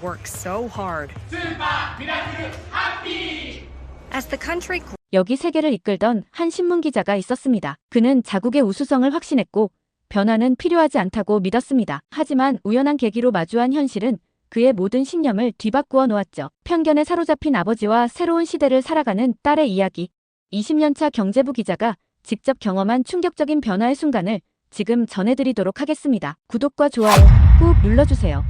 work so hard. As the country 여기 세계를 이끌던 한 신문 기자가 있었습니다. 그는 자국의 우수성을 확신했고 변화는 필요하지 않다고 믿었습니다. 하지만 우연한 계기로 마주한 현실은 그의 모든 신념을 뒤바꾸어 놓았죠. 편견에 사로잡힌 아버지와 새로운 시대를 살아가는 딸의 이야기. 20년차 경제부 기자가 직접 경험한 충격적인 변화의 순간을 지금 전해드리도록 하겠습니다. 구독과 좋아요 꾹 눌러주세요.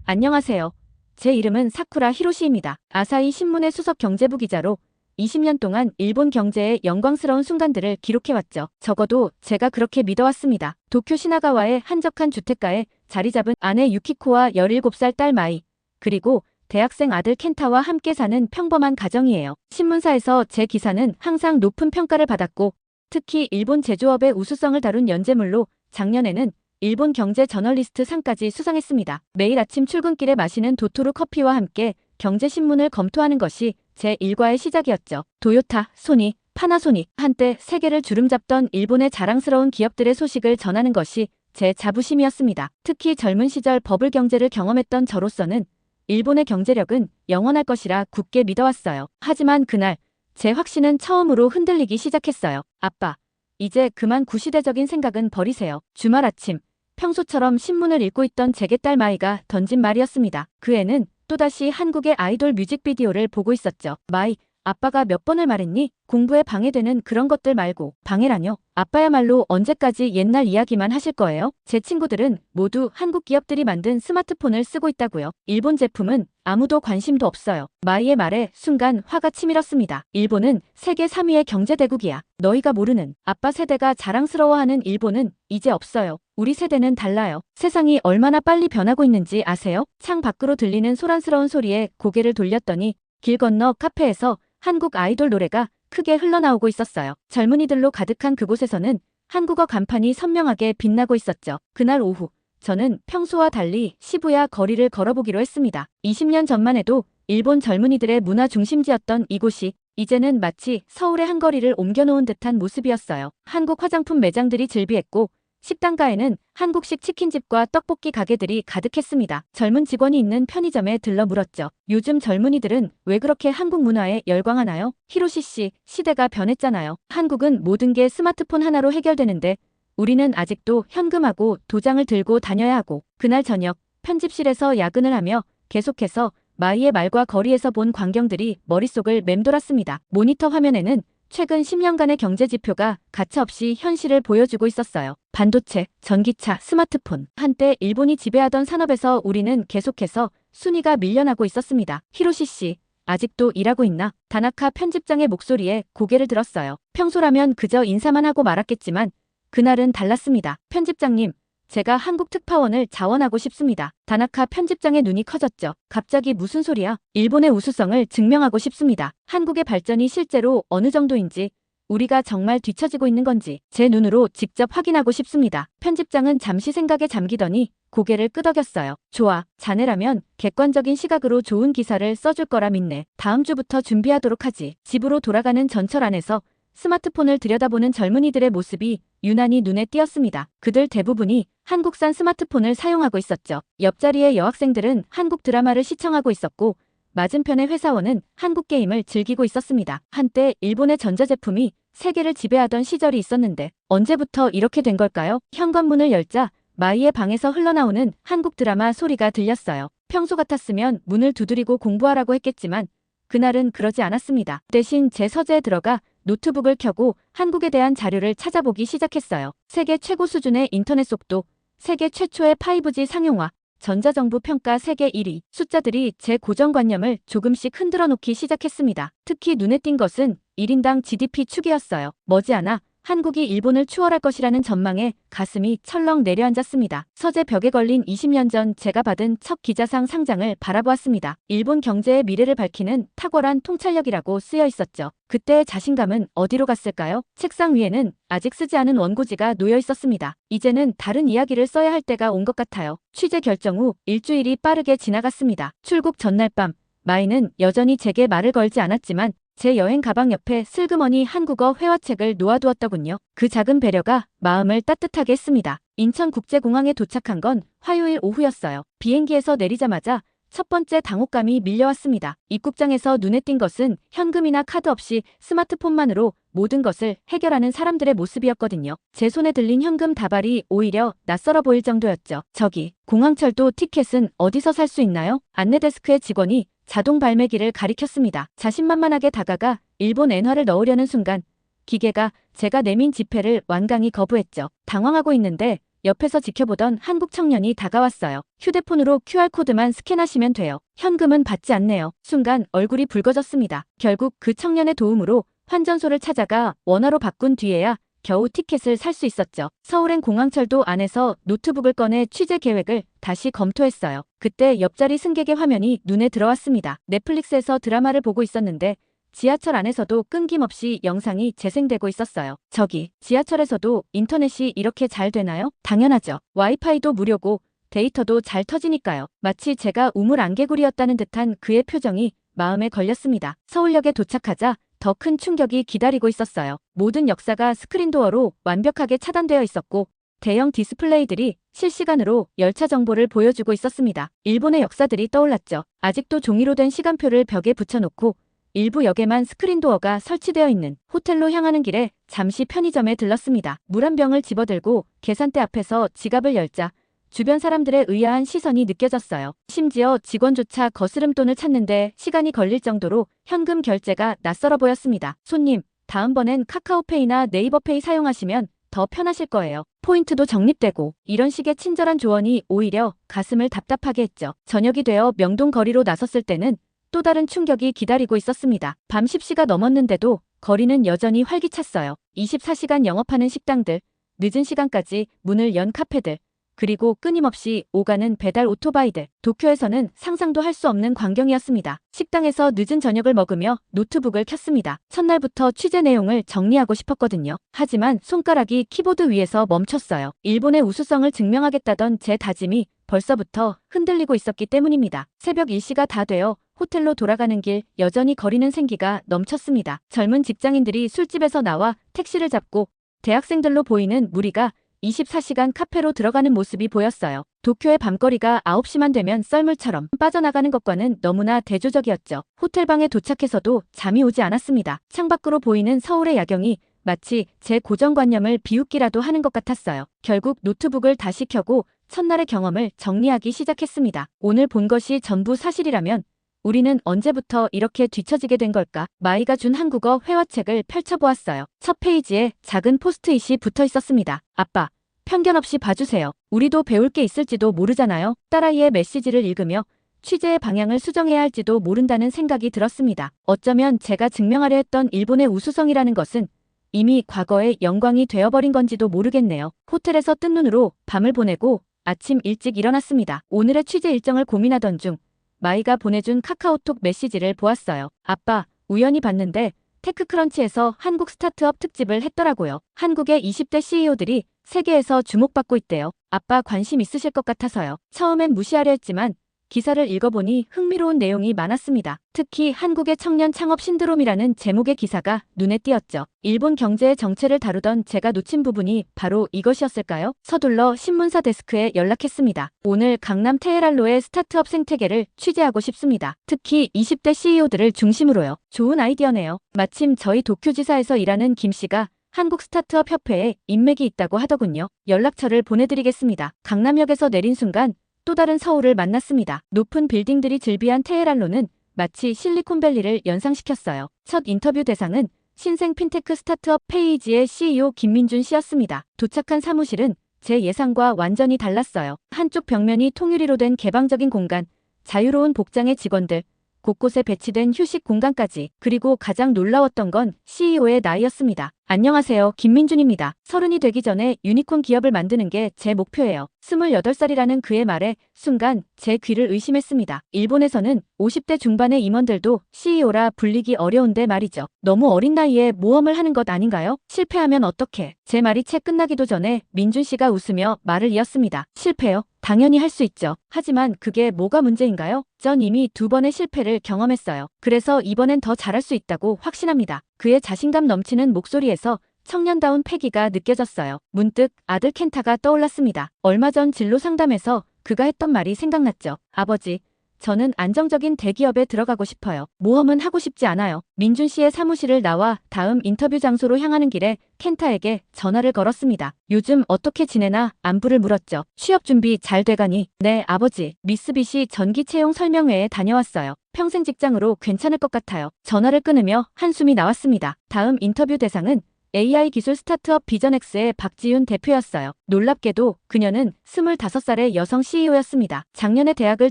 안녕하세요. 제 이름은 사쿠라 히로시입니다. 아사히 신문의 수석 경제부 기자로 20년 동안 일본 경제의 영광스러운 순간들을 기록해왔죠. 적어도 제가 그렇게 믿어왔습니다. 도쿄 시나가와의 한적한 주택가에 자리 잡은 아내 유키코와 17살 딸 마이, 그리고 대학생 아들 켄타와 함께 사는 평범한 가정이에요. 신문사에서 제 기사는 항상 높은 평가를 받았고 특히 일본 제조업의 우수성을 다룬 연재물로 작년에는 일본 경제 저널리스트 상까지 수상했습니다. 매일 아침 출근길에 마시는 도토루 커피와 함께 경제신문을 검토하는 것이 제 일과의 시작이었죠. 도요타, 소니, 파나소닉, 한때 세계를 주름잡던 일본의 자랑스러운 기업들의 소식을 전하는 것이 제 자부심이었습니다. 특히 젊은 시절 버블 경제를 경험했던 저로서는 일본의 경제력은 영원할 것이라 굳게 믿어왔어요. 하지만 그날 제 확신은 처음으로 흔들리기 시작했어요. 아빠, 이제 그만 구시대적인 생각은 버리세요. 주말 아침, 평소처럼 신문을 읽고 있던 제게 딸 마이가 던진 말이었습니다. 그 애는 또다시 한국의 아이돌 뮤직비디오를 보고 있었죠. 마이, 아빠가 몇 번을 말했니? 공부에 방해되는 그런 것들 말고. 방해라뇨? 아빠야말로 언제까지 옛날 이야기만 하실 거예요? 제 친구들은 모두 한국 기업들이 만든 스마트폰을 쓰고 있다고요. 일본 제품은 아무도 관심도 없어요. 마이의 말에 순간 화가 치밀었습니다. 일본은 세계 3위의 경제대국이야. 너희가 모르는 아빠 세대가 자랑스러워하는 일본은 이제 없어요. 우리 세대는 달라요. 세상이 얼마나 빨리 변하고 있는지 아세요? 창 밖으로 들리는 소란스러운 소리에 고개를 돌렸더니 길 건너 카페에서 한국 아이돌 노래가 크게 흘러나오고 있었어요. 젊은이들로 가득한 그곳에서는 한국어 간판이 선명하게 빛나고 있었죠. 그날 오후 저는 평소와 달리 시부야 거리를 걸어보기로 했습니다. 20년 전만 해도 일본 젊은이들의 문화 중심지였던 이곳이 이제는 마치 서울의 한 거리를 옮겨놓은 듯한 모습이었어요. 한국 화장품 매장들이 즐비했고 식당가에는 한국식 치킨집과 떡볶이 가게들이 가득했습니다. 젊은 직원이 있는 편의점에 들러 물었죠. 요즘 젊은이들은 왜 그렇게 한국 문화에 열광하나요? 히로시 씨, 시대가 변했잖아요. 한국은 모든 게 스마트폰 하나로 해결되는데 우리는 아직도 현금하고 도장을 들고 다녀야 하고. 그날 저녁 편집실에서 야근을 하며 계속해서 마이의 말과 거리에서 본 광경들이 머릿속을 맴돌았습니다. 모니터 화면에는 최근 10년간의 경제 지표가 가차없이 현실을 보여주고 있었어요. 반도체, 전기차, 스마트폰. 한때 일본이 지배하던 산업에서 우리는 계속해서 순위가 밀려나고 있었습니다. 히로시 씨, 아직도 일하고 있나? 다나카 편집장의 목소리에 고개를 들었어요. 평소라면 그저 인사만 하고 말았겠지만 그날은 달랐습니다. 편집장님, 제가 한국 특파원을 자원하고 싶습니다. 다나카 편집장의 눈이 커졌죠. 갑자기 무슨 소리야? 일본의 우수성을 증명하고 싶습니다. 한국의 발전이 실제로 어느 정도인지, 우리가 정말 뒤처지고 있는 건지 제 눈으로 직접 확인하고 싶습니다. 편집장은 잠시 생각에 잠기더니 고개를 끄덕였어요. 좋아, 자네라면 객관적인 시각으로 좋은 기사를 써줄 거라 믿네. 다음 주부터 준비하도록 하지. 집으로 돌아가는 전철 안에서 스마트폰을 들여다보는 젊은이들의 모습이 유난히 눈에 띄었습니다. 그들 대부분이 한국산 스마트폰을 사용하고 있었죠. 옆자리의 여학생들은 한국 드라마를 시청하고 있었고 맞은편의 회사원은 한국 게임을 즐기고 있었습니다. 한때 일본의 전자제품이 세계를 지배하던 시절이 있었는데 언제부터 이렇게 된 걸까요? 현관문을 열자 마이의 방에서 흘러나오는 한국 드라마 소리가 들렸어요. 평소 같았으면 문을 두드리고 공부하라고 했겠지만 그날은 그러지 않았습니다. 대신 제 서재에 들어가 노트북을 켜고 한국에 대한 자료를 찾아보기 시작했어요. 세계 최고 수준의 인터넷 속도, 세계 최초의 5G 상용화, 전자정부 평가 세계 1위. 숫자들이 제 고정관념을 조금씩 흔들어 놓기 시작했습니다. 특히 눈에 띈 것은 1인당 GDP 축이었어요. 머지않아 한국이 일본을 추월할 것이라는 전망에 가슴이 철렁 내려앉았습니다. 서재 벽에 걸린 20년 전 제가 받은 첫 기자상 상장을 바라보았습니다. 일본 경제의 미래를 밝히는 탁월한 통찰력이라고 쓰여 있었죠. 그때의 자신감은 어디로 갔을까요? 책상 위에는 아직 쓰지 않은 원고지가 놓여 있었습니다. 이제는 다른 이야기를 써야 할 때가 온 것 같아요. 취재 결정 후 일주일이 빠르게 지나갔습니다. 출국 전날 밤 마이는 여전히 제게 말을 걸지 않았지만 제 여행 가방 옆에 슬그머니 한국어 회화책을 놓아두었더군요. 그 작은 배려가 마음을 따뜻하게 했습니다. 인천국제공항에 도착한 건 화요일 오후였어요. 비행기에서 내리자마자 첫 번째 당혹감이 밀려왔습니다. 입국장에서 눈에 띈 것은 현금이나 카드 없이 스마트폰만으로 모든 것을 해결하는 사람들의 모습이었거든요. 제 손에 들린 현금 다발이 오히려 낯설어 보일 정도였죠. 저기, 공항철도 티켓은 어디서 살 수 있나요? 안내데스크의 직원이 자동 발매기를 가리켰습니다. 자신만만하게 다가가 일본 엔화를 넣으려는 순간 기계가 제가 내민 지폐를 완강히 거부했죠. 당황하고 있는데 옆에서 지켜보던 한국 청년이 다가왔어요. 휴대폰으로 QR코드만 스캔하시면 돼요. 현금은 받지 않네요. 순간 얼굴이 붉어졌습니다. 결국 그 청년의 도움으로 환전소를 찾아가 원화로 바꾼 뒤에야 겨우 티켓을 살 수 있었죠. 서울행 공항철도 안에서 노트북을 꺼내 취재 계획을 다시 검토했어요. 그때 옆자리 승객의 화면이 눈에 들어왔습니다. 넷플릭스에서 드라마를 보고 있었는데 지하철 안에서도 끊김없이 영상이 재생되고 있었어요. 저기, 지하철에서도 인터넷이 이렇게 잘 되나요? 당연하죠. 와이파이도 무료고 데이터도 잘 터지니까요. 마치 제가 우물 안개구리였다는 듯한 그의 표정이 마음에 걸렸습니다. 서울역에 도착하자 더 큰 충격이 기다리고 있었어요. 모든 역사가 스크린도어로 완벽하게 차단되어 있었고 대형 디스플레이들이 실시간으로 열차 정보를 보여주고 있었습니다. 일본의 역사들이 떠올랐죠. 아직도 종이로 된 시간표를 벽에 붙여놓고 일부 역에만 스크린도어가 설치되어 있는 호텔로 향하는 길에 잠시 편의점에 들렀습니다. 물 한 병을 집어들고 계산대 앞에서 지갑을 열자 주변 사람들의 의아한 시선이 느껴졌어요. 심지어 직원조차 거스름돈을 찾는데 시간이 걸릴 정도로 현금 결제가 낯설어 보였습니다. 손님, 다음번엔 카카오페이나 네이버페이 사용하시면 더 편하실 거예요. 포인트도 적립되고 이런 식의 친절한 조언이 오히려 가슴을 답답하게 했죠. 저녁이 되어 명동 거리로 나섰을 때는 또 다른 충격이 기다리고 있었습니다. 밤 10시가 넘었는데도 거리는 여전히 활기찼어요. 24시간 영업하는 식당들, 늦은 시간까지 문을 연 카페들, 그리고 끊임없이 오가는 배달 오토바이들. 도쿄에서는 상상도 할 수 없는 광경이었습니다. 식당에서 늦은 저녁을 먹으며 노트북을 켰습니다. 첫날부터 취재 내용을 정리하고 싶었거든요. 하지만 손가락이 키보드 위에서 멈췄어요. 일본의 우수성을 증명하겠다던 제 다짐이 벌써부터 흔들리고 있었기 때문입니다. 새벽 1시가 다 되어 호텔로 돌아가는 길 여전히 거리는 생기가 넘쳤습니다. 젊은 직장인들이 술집에서 나와 택시를 잡고 대학생들로 보이는 무리가 24시간 카페로 들어가는 모습이 보였어요. 도쿄의 밤거리가 9시만 되면 썰물처럼 빠져나가는 것과는 너무나 대조적이었죠. 호텔방에 도착해서도 잠이 오지 않았습니다. 창밖으로 보이는 서울의 야경이 마치 제 고정관념을 비웃기라도 하는 것 같았어요. 결국 노트북을 다시 켜고 첫날의 경험을 정리하기 시작했습니다. 오늘 본 것이 전부 사실이라면 우리는 언제부터 이렇게 뒤처지게 된 걸까? 마이가 준 한국어 회화책을 펼쳐보았어요. 첫 페이지에 작은 포스트잇이 붙어 있었습니다. 아빠, 편견 없이 봐주세요. 우리도 배울 게 있을지도 모르잖아요. 딸아이의 메시지를 읽으며 취재의 방향을 수정해야 할지도 모른다는 생각이 들었습니다. 어쩌면 제가 증명하려 했던 일본의 우수성이라는 것은 이미 과거의 영광이 되어버린 건지도 모르겠네요. 호텔에서 뜬 눈으로 밤을 보내고 아침 일찍 일어났습니다. 오늘의 취재 일정을 고민하던 중 마이가 보내준 카카오톡 메시지를 보았어요. 아빠, 우연히 봤는데 테크크런치에서 한국 스타트업 특집을 했더라고요. 한국의 20대 CEO들이 세계에서 주목받고 있대요. 아빠 관심 있으실 것 같아서요. 처음엔 무시하려 했지만 기사를 읽어보니 흥미로운 내용이 많았습니다. 특히 한국의 청년 창업 신드롬이라는 제목의 기사가 눈에 띄었죠. 일본 경제의 정체를 다루던 제가 놓친 부분이 바로 이것이었을까요? 서둘러 신문사 데스크에 연락했습니다. 오늘 강남 테헤랄로의 스타트업 생태계를 취재하고 싶습니다. 특히 20대 CEO들을 중심으로요. 좋은 아이디어네요. 마침 저희 도쿄지사에서 일하는 김 씨가 한국 스타트업 협회에 인맥이 있다고 하더군요. 연락처를 보내드리겠습니다. 강남역에서 내린 순간 또 다른 서울을 만났습니다. 높은 빌딩들이 즐비한 테헤랄로는 마치 실리콘밸리를 연상시켰어요. 첫 인터뷰 대상은 신생 핀테크 스타트업 페이지의 CEO 김민준 씨였습니다. 도착한 사무실은 제 예상과 완전히 달랐어요. 한쪽 벽면이 통유리로 된 개방적인 공간, 자유로운 복장의 직원들, 곳곳에 배치된 휴식 공간까지. 그리고 가장 놀라웠던 건 CEO의 나이였습니다. 안녕하세요. 김민준입니다. 30이 되기 전에 유니콘 기업을 만드는 게 제 목표예요. 28살이라는 그의 말에 순간 제 귀를 의심했습니다. 일본에서는 50대 중반의 임원들도 CEO라 불리기 어려운데 말이죠. 너무 어린 나이에 모험을 하는 것 아닌가요? 실패하면 어떡해? 제 말이 채 끝나기도 전에 민준 씨가 웃으며 말을 이었습니다. 실패요? 당연히 할 수 있죠. 하지만 그게 뭐가 문제인가요? 전 이미 2번의 실패를 경험했어요. 그래서 이번엔 더 잘할 수 있다고 확신합니다. 그의 자신감 넘치는 목소리에서 청년다운 패기가 느껴졌어요. 문득 아들 켄타가 떠올랐습니다. 얼마 전 진로 상담에서 그가 했던 말이 생각났죠. 아버지, 저는 안정적인 대기업에 들어가고 싶어요. 모험은 하고 싶지 않아요. 민준 씨의 사무실을 나와 다음 인터뷰 장소로 향하는 길에 켄타에게 전화를 걸었습니다. 요즘 어떻게 지내나 안부를 물었죠. 취업 준비 잘 돼가니? 네, 아버지. 미쓰비시 전기 채용 설명회에 다녀왔어요. 평생 직장으로 괜찮을 것 같아요. 전화를 끊으며 한숨이 나왔습니다. 다음 인터뷰 대상은 AI 기술 스타트업 비전X의 박지윤 대표였어요. 놀랍게도 그녀는 25살의 여성 CEO였습니다. 작년에 대학을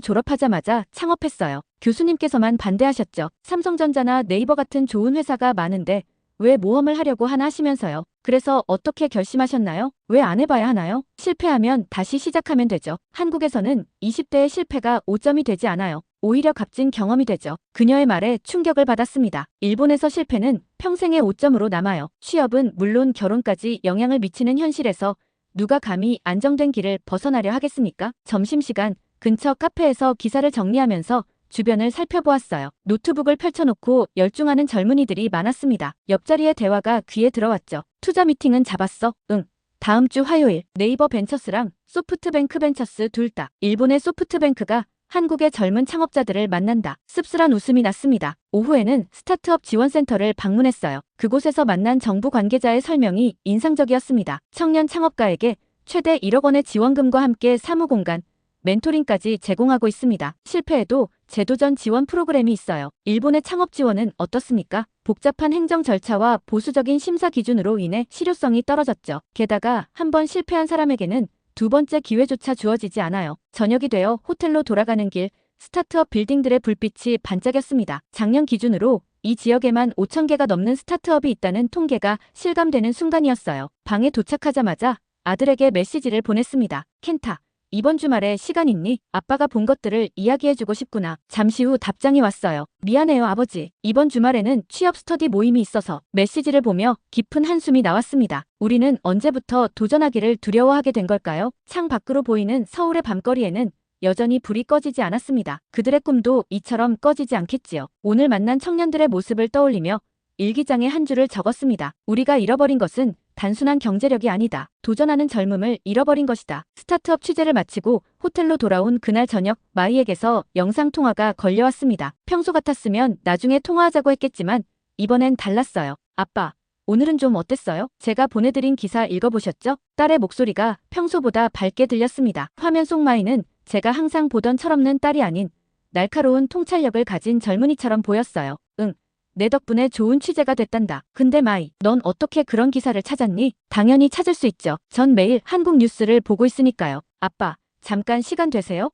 졸업하자마자 창업했어요. 교수님께서만 반대하셨죠. 삼성전자나 네이버 같은 좋은 회사가 많은데 왜 모험을 하려고 하나 하시면서요. 그래서 어떻게 결심하셨나요? 왜 안 해봐야 하나요? 실패하면 다시 시작하면 되죠. 한국에서는 20대의 실패가 오점이 되지 않아요. 오히려 값진 경험이 되죠. 그녀의 말에 충격을 받았습니다. 일본에서 실패는 평생의 오점으로 남아요. 취업은 물론 결혼까지 영향을 미치는 현실에서 누가 감히 안정된 길을 벗어나려 하겠습니까? 점심시간 근처 카페에서 기사를 정리하면서 주변을 살펴보았어요. 노트북을 펼쳐놓고 열중하는 젊은이들이 많았습니다. 옆자리의 대화가 귀에 들어왔죠. 투자 미팅은 잡았어? 응. 다음 주 화요일 네이버 벤처스랑 소프트뱅크 벤처스 둘 다. 일본의 소프트뱅크가 한국의 젊은 창업자들을 만난다. 씁쓸한 웃음이 났습니다. 오후에는 스타트업 지원센터를 방문했어요. 그곳에서 만난 정부 관계자의 설명이 인상적이었습니다. 청년 창업가에게 최대 1억 원의 지원금과 함께 사무공간, 멘토링까지 제공하고 있습니다. 실패해도 제도전 지원 프로그램이 있어요. 일본의 창업 지원은 어떻습니까? 복잡한 행정 절차와 보수적인 심사 기준으로 인해 실효성이 떨어졌죠. 게다가 한 번 실패한 사람에게는 두 번째 기회조차 주어지지 않아요. 저녁이 되어 호텔로 돌아가는 길, 스타트업 빌딩들의 불빛이 반짝였습니다. 작년 기준으로 이 지역에만 5,000개가 넘는 스타트업이 있다는 통계가 실감되는 순간이었어요. 방에 도착하자마자 아들에게 메시지를 보냈습니다. 켄타, 이번 주말에 시간 있니? 아빠가 본 것들을 이야기해주고 싶구나. 잠시 후 답장이 왔어요. 미안해요, 아버지. 이번 주말에는 취업 스터디 모임이 있어서. 메시지를 보며 깊은 한숨이 나왔습니다. 우리는 언제부터 도전하기를 두려워하게 된 걸까요? 창 밖으로 보이는 서울의 밤거리에는 여전히 불이 꺼지지 않았습니다. 그들의 꿈도 이처럼 꺼지지 않겠지요. 오늘 만난 청년들의 모습을 떠올리며 일기장에 한 줄을 적었습니다. 우리가 잃어버린 것은 단순한 경제력이 아니다. 도전하는 젊음을 잃어버린 것이다. 스타트업 취재를 마치고 호텔로 돌아온 그날 저녁 마이에게서 영상통화가 걸려왔습니다. 평소 같았으면 나중에 통화하자고 했겠지만 이번엔 달랐어요. 아빠, 오늘은 좀 어땠어요? 제가 보내드린 기사 읽어보셨죠? 딸의 목소리가 평소보다 밝게 들렸습니다. 화면 속 마이는 제가 항상 보던 철없는 딸이 아닌 날카로운 통찰력을 가진 젊은이처럼 보였어요. 응. 내 덕분에 좋은 취재가 됐단다. 근데 마이, 넌 어떻게 그런 기사를 찾았니? 당연히 찾을 수 있죠. 전 매일 한국 뉴스를 보고 있으니까요. 아빠, 잠깐 시간 되세요?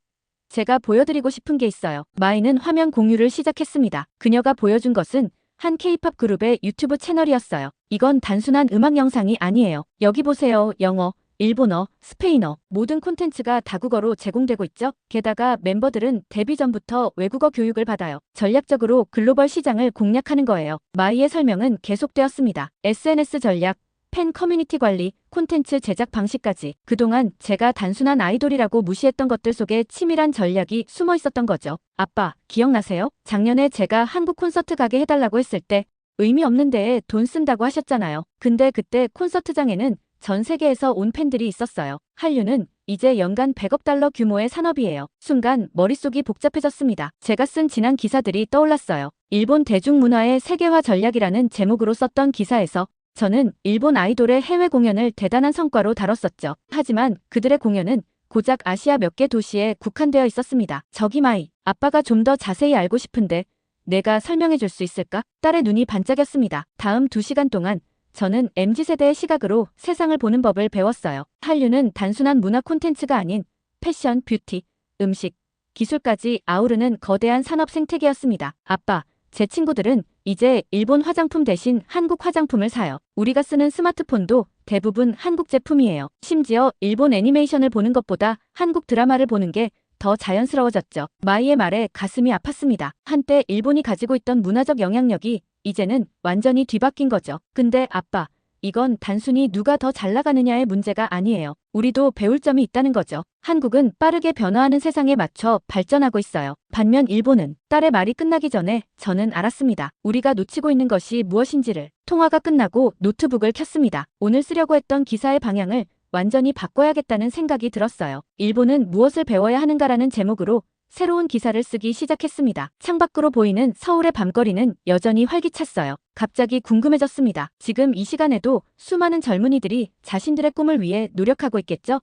제가 보여드리고 싶은 게 있어요. 마이는 화면 공유를 시작했습니다. 그녀가 보여준 것은 한 K-팝 그룹의 유튜브 채널이었어요. 이건 단순한 음악 영상이 아니에요. 여기 보세요. 영어, 일본어, 스페인어, 모든 콘텐츠가 다국어로 제공되고 있죠. 게다가 멤버들은 데뷔 전부터 외국어 교육을 받아요. 전략적으로 글로벌 시장을 공략하는 거예요. 마이의 설명은 계속되었습니다. SNS 전략, 팬 커뮤니티 관리, 콘텐츠 제작 방식까지. 그동안 제가 단순한 아이돌이라고 무시했던 것들 속에 치밀한 전략이 숨어 있었던 거죠. 아빠, 기억나세요? 작년에 제가 한국 콘서트 가게 해달라고 했을 때 의미 없는 데에 돈 쓴다고 하셨잖아요. 근데 그때 콘서트장에는 전 세계에서 온 팬들이 있었어요. 한류는 이제 연간 100억 달러 규모의 산업이에요. 순간 머릿속이 복잡해졌습니다. 제가 쓴 지난 기사들이 떠올랐어요. 일본 대중문화의 세계화 전략이라는 제목으로 썼던 기사에서 저는 일본 아이돌의 해외 공연을 대단한 성과로 다뤘었죠. 하지만 그들의 공연은 고작 아시아 몇 개 도시에 국한되어 있었습니다. 저기 마이, 아빠가 좀 더 자세히 알고 싶은데 내가 설명해 줄 수 있을까? 딸의 눈이 반짝였습니다. 다음 2시간 동안 저는 MZ세대의 시각으로 세상을 보는 법을 배웠어요. 한류는 단순한 문화 콘텐츠가 아닌 패션, 뷰티, 음식, 기술까지 아우르는 거대한 산업 생태계였습니다. 아빠, 제 친구들은 이제 일본 화장품 대신 한국 화장품을 사요. 우리가 쓰는 스마트폰도 대부분 한국 제품이에요. 심지어 일본 애니메이션을 보는 것보다 한국 드라마를 보는 게 더 자연스러워졌죠. 마이의 말에 가슴이 아팠습니다. 한때 일본이 가지고 있던 문화적 영향력이 이제는 완전히 뒤바뀐 거죠. 근데 아빠, 이건 단순히 누가 더 잘 나가느냐의 문제가 아니에요. 우리도 배울 점이 있다는 거죠. 한국은 빠르게 변화하는 세상에 맞춰 발전하고 있어요. 반면 일본은 딸의 말이 끝나기 전에 저는 알았습니다. 우리가 놓치고 있는 것이 무엇인지를. 통화가 끝나고 노트북을 켰습니다. 오늘 쓰려고 했던 기사의 방향을 완전히 바꿔야겠다는 생각이 들었어요. 일본은 무엇을 배워야 하는가라는 제목으로 새로운 기사를 쓰기 시작했습니다. 창밖으로 보이는 서울의 밤거리는 여전히 활기찼어요. 갑자기 궁금해졌습니다. 지금 이 시간에도 수많은 젊은이들이 자신들의 꿈을 위해 노력하고 있겠죠?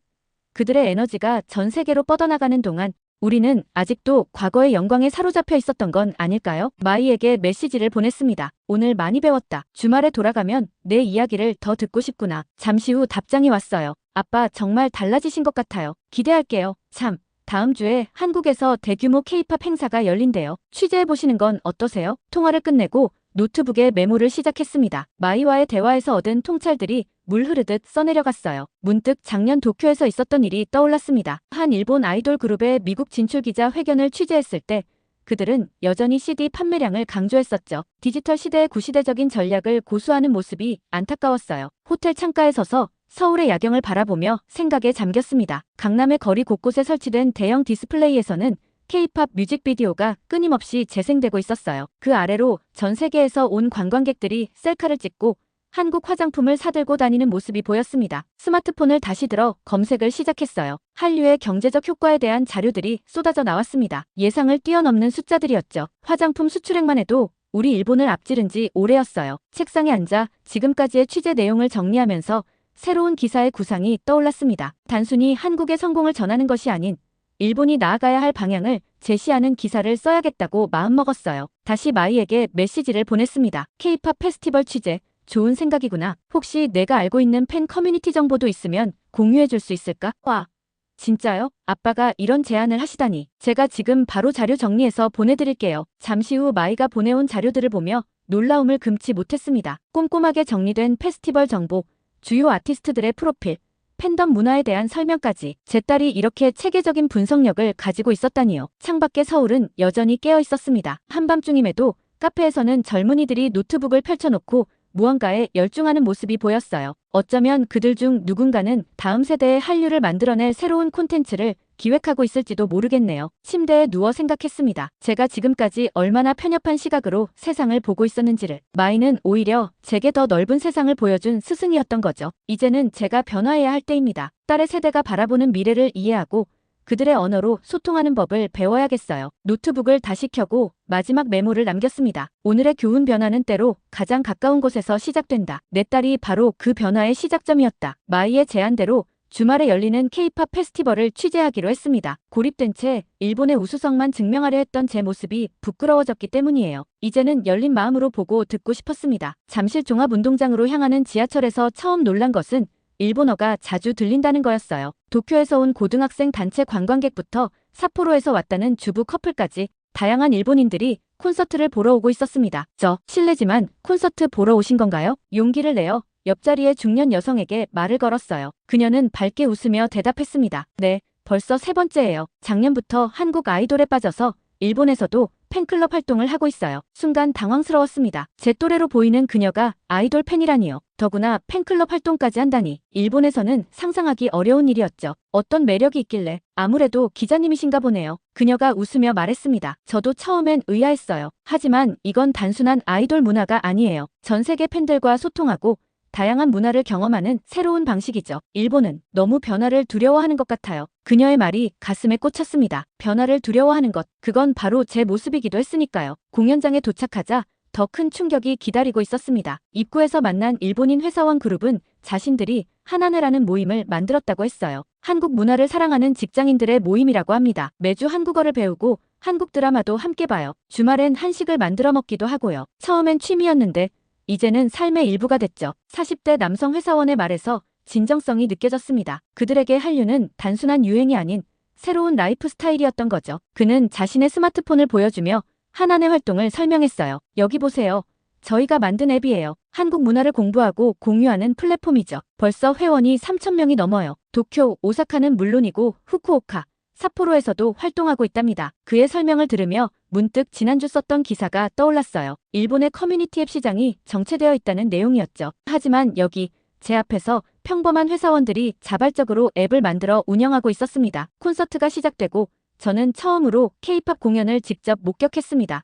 그들의 에너지가 전 세계로 뻗어나가는 동안 우리는 아직도 과거의 영광에 사로잡혀 있었던 건 아닐까요? 마이에게 메시지를 보냈습니다. 오늘 많이 배웠다. 주말에 돌아가면 내 이야기를 더 듣고 싶구나. 잠시 후 답장이 왔어요. 아빠 정말 달라지신 것 같아요. 기대할게요. 참. 다음 주에 한국에서 대규모 K-팝 행사가 열린대요. 취재해보시는 건 어떠세요? 통화를 끝내고 노트북에 메모를 시작했습니다. 마이와의 대화에서 얻은 통찰들이 물 흐르듯 써내려갔어요. 문득 작년 도쿄에서 있었던 일이 떠올랐습니다. 한 일본 아이돌 그룹의 미국 진출 기자 회견을 취재했을 때 그들은 여전히 CD 판매량을 강조했었죠. 디지털 시대의 구시대적인 전략을 고수하는 모습이 안타까웠어요. 호텔 창가에 서서 서울의 야경을 바라보며 생각에 잠겼습니다. 강남의 거리 곳곳에 설치된 대형 디스플레이에서는 K-팝 뮤직비디오가 끊임없이 재생되고 있었어요. 그 아래로 전 세계에서 온 관광객들이 셀카를 찍고 한국 화장품을 사들고 다니는 모습이 보였습니다. 스마트폰을 다시 들어 검색을 시작했어요. 한류의 경제적 효과에 대한 자료들이 쏟아져 나왔습니다. 예상을 뛰어넘는 숫자들이었죠. 화장품 수출액만 해도 우리 일본을 앞지른 지 오래였어요. 책상에 앉아 지금까지의 취재 내용을 정리하면서 새로운 기사의 구상이 떠올랐습니다. 단순히 한국의 성공을 전하는 것이 아닌 일본이 나아가야 할 방향을 제시하는 기사를 써야겠다고 마음먹었어요. 다시 마이에게 메시지를 보냈습니다. K-팝 페스티벌 취재, 좋은 생각이구나. 혹시 내가 알고 있는 팬 커뮤니티 정보도 있으면 공유해줄 수 있을까? 와, 진짜요? 아빠가 이런 제안을 하시다니. 제가 지금 바로 자료 정리해서 보내드릴게요. 잠시 후 마이가 보내온 자료들을 보며 놀라움을 금치 못했습니다. 꼼꼼하게 정리된 페스티벌 정보, 주요 아티스트들의 프로필, 팬덤 문화에 대한 설명까지. 제 딸이 이렇게 체계적인 분석력을 가지고 있었다니요. 창밖의 서울은 여전히 깨어 있었습니다. 한밤중임에도 카페에서는 젊은이들이 노트북을 펼쳐놓고 무언가에 열중하는 모습이 보였어요. 어쩌면 그들 중 누군가는 다음 세대의 한류를 만들어낼 새로운 콘텐츠를 기획하고 있을지도 모르겠네요. 침대에 누워 생각했습니다. 제가 지금까지 얼마나 편협한 시각으로 세상을 보고 있었는지를. 마이는 오히려 제게 더 넓은 세상을 보여준 스승이었던 거죠. 이제는 제가 변화해야 할 때입니다. 딸의 세대가 바라보는 미래를 이해하고 그들의 언어로 소통하는 법을 배워야겠어요. 노트북을 다시 켜고 마지막 메모를 남겼습니다. 오늘의 교훈 변화는 때로 가장 가까운 곳에서 시작된다. 내 딸이 바로 그 변화의 시작점이었다. 마이의 제안대로 주말에 열리는 K-팝 페스티벌을 취재하기로 했습니다. 고립된 채 일본의 우수성만 증명하려 했던 제 모습이 부끄러워졌기 때문이에요. 이제는 열린 마음으로 보고 듣고 싶었습니다. 잠실 종합운동장으로 향하는 지하철에서 처음 놀란 것은 일본어가 자주 들린다는 거였어요. 도쿄에서 온 고등학생 단체 관광객부터 삿포로에서 왔다는 주부 커플까지 다양한 일본인들이 콘서트를 보러 오고 있었습니다. 실례지만 콘서트 보러 오신 건가요? 용기를 내어 옆자리의 중년 여성에게 말을 걸었어요. 그녀는 밝게 웃으며 대답했습니다. 네, 벌써 세 번째예요. 작년부터 한국 아이돌에 빠져서 일본에서도 팬클럽 활동을 하고 있어요. 순간 당황스러웠습니다. 제 또래로 보이는 그녀가 아이돌 팬이라니요. 더구나 팬클럽 활동까지 한다니. 일본에서는 상상하기 어려운 일이었죠. 어떤 매력이 있길래. 아무래도 기자님이신가 보네요. 그녀가 웃으며 말했습니다. 저도 처음엔 의아했어요. 하지만 이건 단순한 아이돌 문화가 아니에요. 전 세계 팬들과 소통하고 다양한 문화를 경험하는 새로운 방식이죠. 일본은 너무 변화를 두려워하는 것 같아요. 그녀의 말이 가슴에 꽂혔습니다. 변화를 두려워하는 것, 그건 바로 제 모습이기도 했으니까요. 공연장에 도착하자 더 큰 충격이 기다리고 있었습니다. 입구에서 만난 일본인 회사원 그룹은 자신들이 하나네라는 모임을 만들었다고 했어요. 한국 문화를 사랑하는 직장인들의 모임이라고 합니다. 매주 한국어를 배우고 한국 드라마도 함께 봐요. 주말엔 한식을 만들어 먹기도 하고요. 처음엔 취미였는데 이제는 삶의 일부가 됐죠. 40대 남성 회사원의 말에서 진정성이 느껴졌습니다. 그들에게 한류는 단순한 유행이 아닌 새로운 라이프 스타일이었던 거죠. 그는 자신의 스마트폰을 보여주며 하나네 활동을 설명했어요. 여기 보세요. 저희가 만든 앱이에요. 한국 문화를 공부하고 공유하는 플랫폼이죠. 벌써 회원이 3,000명이 넘어요. 도쿄, 오사카는 물론이고 후쿠오카, 삿포로에서도 활동하고 있답니다. 그의 설명을 들으며 문득 지난주 썼던 기사가 떠올랐어요. 일본의 커뮤니티 앱 시장이 정체되어 있다는 내용이었죠. 하지만 여기 제 앞에서 평범한 회사원들이 자발적으로 앱을 만들어 운영하고 있었습니다. 콘서트가 시작되고 저는 처음으로 K-팝 공연을 직접 목격했습니다.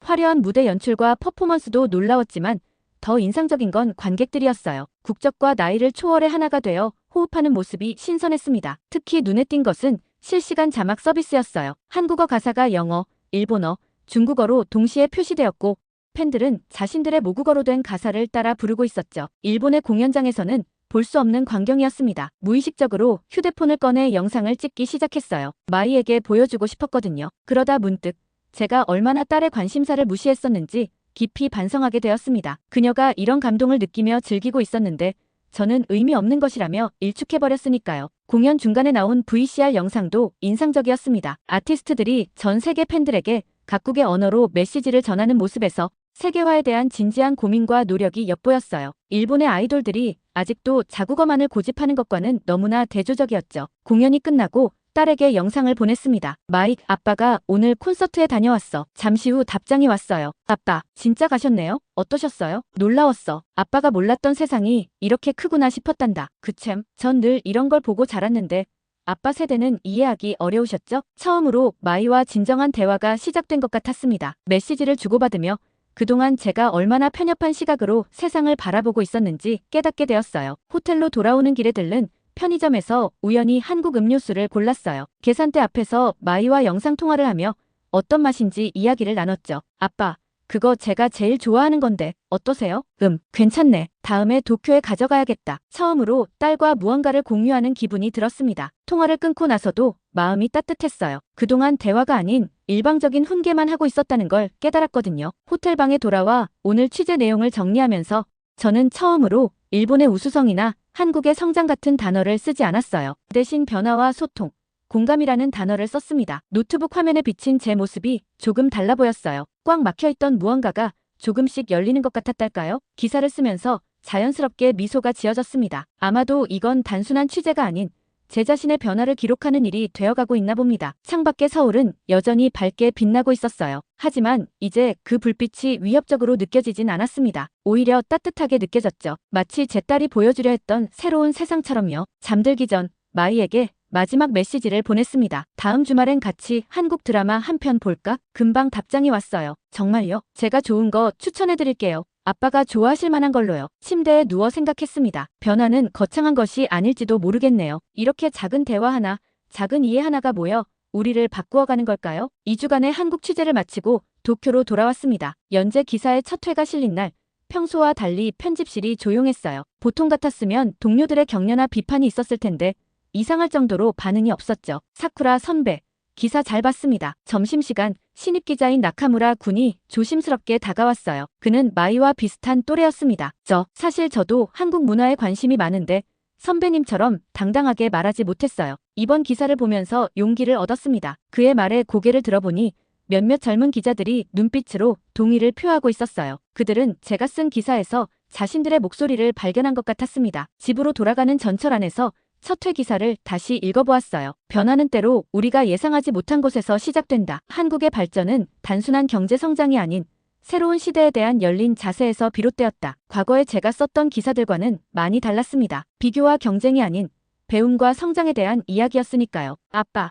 화려한 무대 연출과 퍼포먼스도 놀라웠지만 더 인상적인 건 관객들이었어요. 국적과 나이를 초월해 하나가 되어 호흡하는 모습이 신선했습니다. 특히 눈에 띈 것은 실시간 자막 서비스였어요. 한국어 가사가 영어, 일본어, 중국어로 동시에 표시되었고 팬들은 자신들의 모국어로 된 가사를 따라 부르고 있었죠. 일본의 공연장에서는 볼 수 없는 광경이었습니다. 무의식적으로 휴대폰을 꺼내 영상을 찍기 시작했어요. 마이에게 보여주고 싶었거든요. 그러다 문득 제가 얼마나 딸의 관심사를 무시했었는지 깊이 반성하게 되었습니다. 그녀가 이런 감동을 느끼며 즐기고 있었는데 저는 의미 없는 것이라며 일축해버렸으니까요. 공연 중간에 나온 VCR 영상도 인상적이었습니다. 아티스트들이 전 세계 팬들에게 각국의 언어로 메시지를 전하는 모습에서 세계화에 대한 진지한 고민과 노력이 엿보였어요. 일본의 아이돌들이 아직도 자국어만을 고집하는 것과는 너무나 대조적이었죠. 공연이 끝나고 딸에게 영상을 보냈습니다. 마익, 아빠가 오늘 콘서트에 다녀왔어. 잠시 후 답장이 왔어요. 아빠, 진짜 가셨네요? 어떠셨어요? 놀라웠어. 아빠가 몰랐던 세상이 이렇게 크구나 싶었단다. 그참, 전 늘 이런 걸 보고 자랐는데 아빠 세대는 이해하기 어려우셨죠? 처음으로 마이와 진정한 대화가 시작된 것 같았습니다. 메시지를 주고받으며 그동안 제가 얼마나 편협한 시각으로 세상을 바라보고 있었는지 깨닫게 되었어요. 호텔로 돌아오는 길에 들른 편의점에서 우연히 한국 음료수를 골랐어요. 계산대 앞에서 마이와 영상통화를 하며 어떤 맛인지 이야기를 나눴죠. 아빠, 그거 제가 제일 좋아하는 건데 어떠세요? 괜찮네. 다음에 도쿄에 가져가야겠다. 처음으로 딸과 무언가를 공유하는 기분이 들었습니다. 통화를 끊고 나서도 마음이 따뜻했어요. 그동안 대화가 아닌 일방적인 훈계만 하고 있었다는 걸 깨달았거든요. 호텔방에 돌아와 오늘 취재 내용을 정리하면서 저는 처음으로 일본의 우수성이나 한국의 성장 같은 단어를 쓰지 않았어요. 대신 변화와 소통, 공감이라는 단어를 썼습니다. 노트북 화면에 비친 제 모습이 조금 달라 보였어요. 꽉 막혀있던 무언가가 조금씩 열리는 것 같았달까요? 기사를 쓰면서 자연스럽게 미소가 지어졌습니다. 아마도 이건 단순한 취재가 아닌 제 자신의 변화를 기록하는 일이 되어가고 있나 봅니다. 창밖의 서울은 여전히 밝게 빛나고 있었어요. 하지만 이제 그 불빛이 위협적으로 느껴지진 않았습니다. 오히려 따뜻하게 느껴졌죠. 마치 제 딸이 보여주려 했던 새로운 세상처럼요. 잠들기 전 마이에게 마지막 메시지를 보냈습니다. 다음 주말엔 같이 한국 드라마 한 편 볼까? 금방 답장이 왔어요. 정말요? 제가 좋은 거 추천해드릴게요. 아빠가 좋아하실 만한 걸로요. 침대에 누워 생각했습니다. 변화는 거창한 것이 아닐지도 모르겠네요. 이렇게 작은 대화 하나, 작은 이해 하나가 모여 우리를 바꾸어가는 걸까요? 2주간의 한국 취재를 마치고 도쿄로 돌아왔습니다. 연재 기사의 첫 회가 실린 날, 평소와 달리 편집실이 조용했어요. 보통 같았으면 동료들의 격려나 비판이 있었을 텐데 이상할 정도로 반응이 없었죠. 사쿠라 선배, 기사 잘 봤습니다. 점심시간 신입 기자인 나카무라 군이 조심스럽게 다가왔어요. 그는 마이와 비슷한 또래였습니다. 사실 저도 한국 문화에 관심이 많은데 선배님처럼 당당하게 말하지 못했어요. 이번 기사를 보면서 용기를 얻었습니다. 그의 말에 고개를 들어보니 몇몇 젊은 기자들이 눈빛으로 동의를 표하고 있었어요. 그들은 제가 쓴 기사에서 자신들의 목소리를 발견한 것 같았습니다. 집으로 돌아가는 전철 안에서 첫 회 기사를 다시 읽어보았어요. 변화는 때로 우리가 예상하지 못한 곳에서 시작된다. 한국의 발전은 단순한 경제 성장이 아닌 새로운 시대에 대한 열린 자세에서 비롯되었다. 과거에 제가 썼던 기사들과는 많이 달랐습니다. 비교와 경쟁이 아닌 배움과 성장에 대한 이야기였으니까요. 아빠,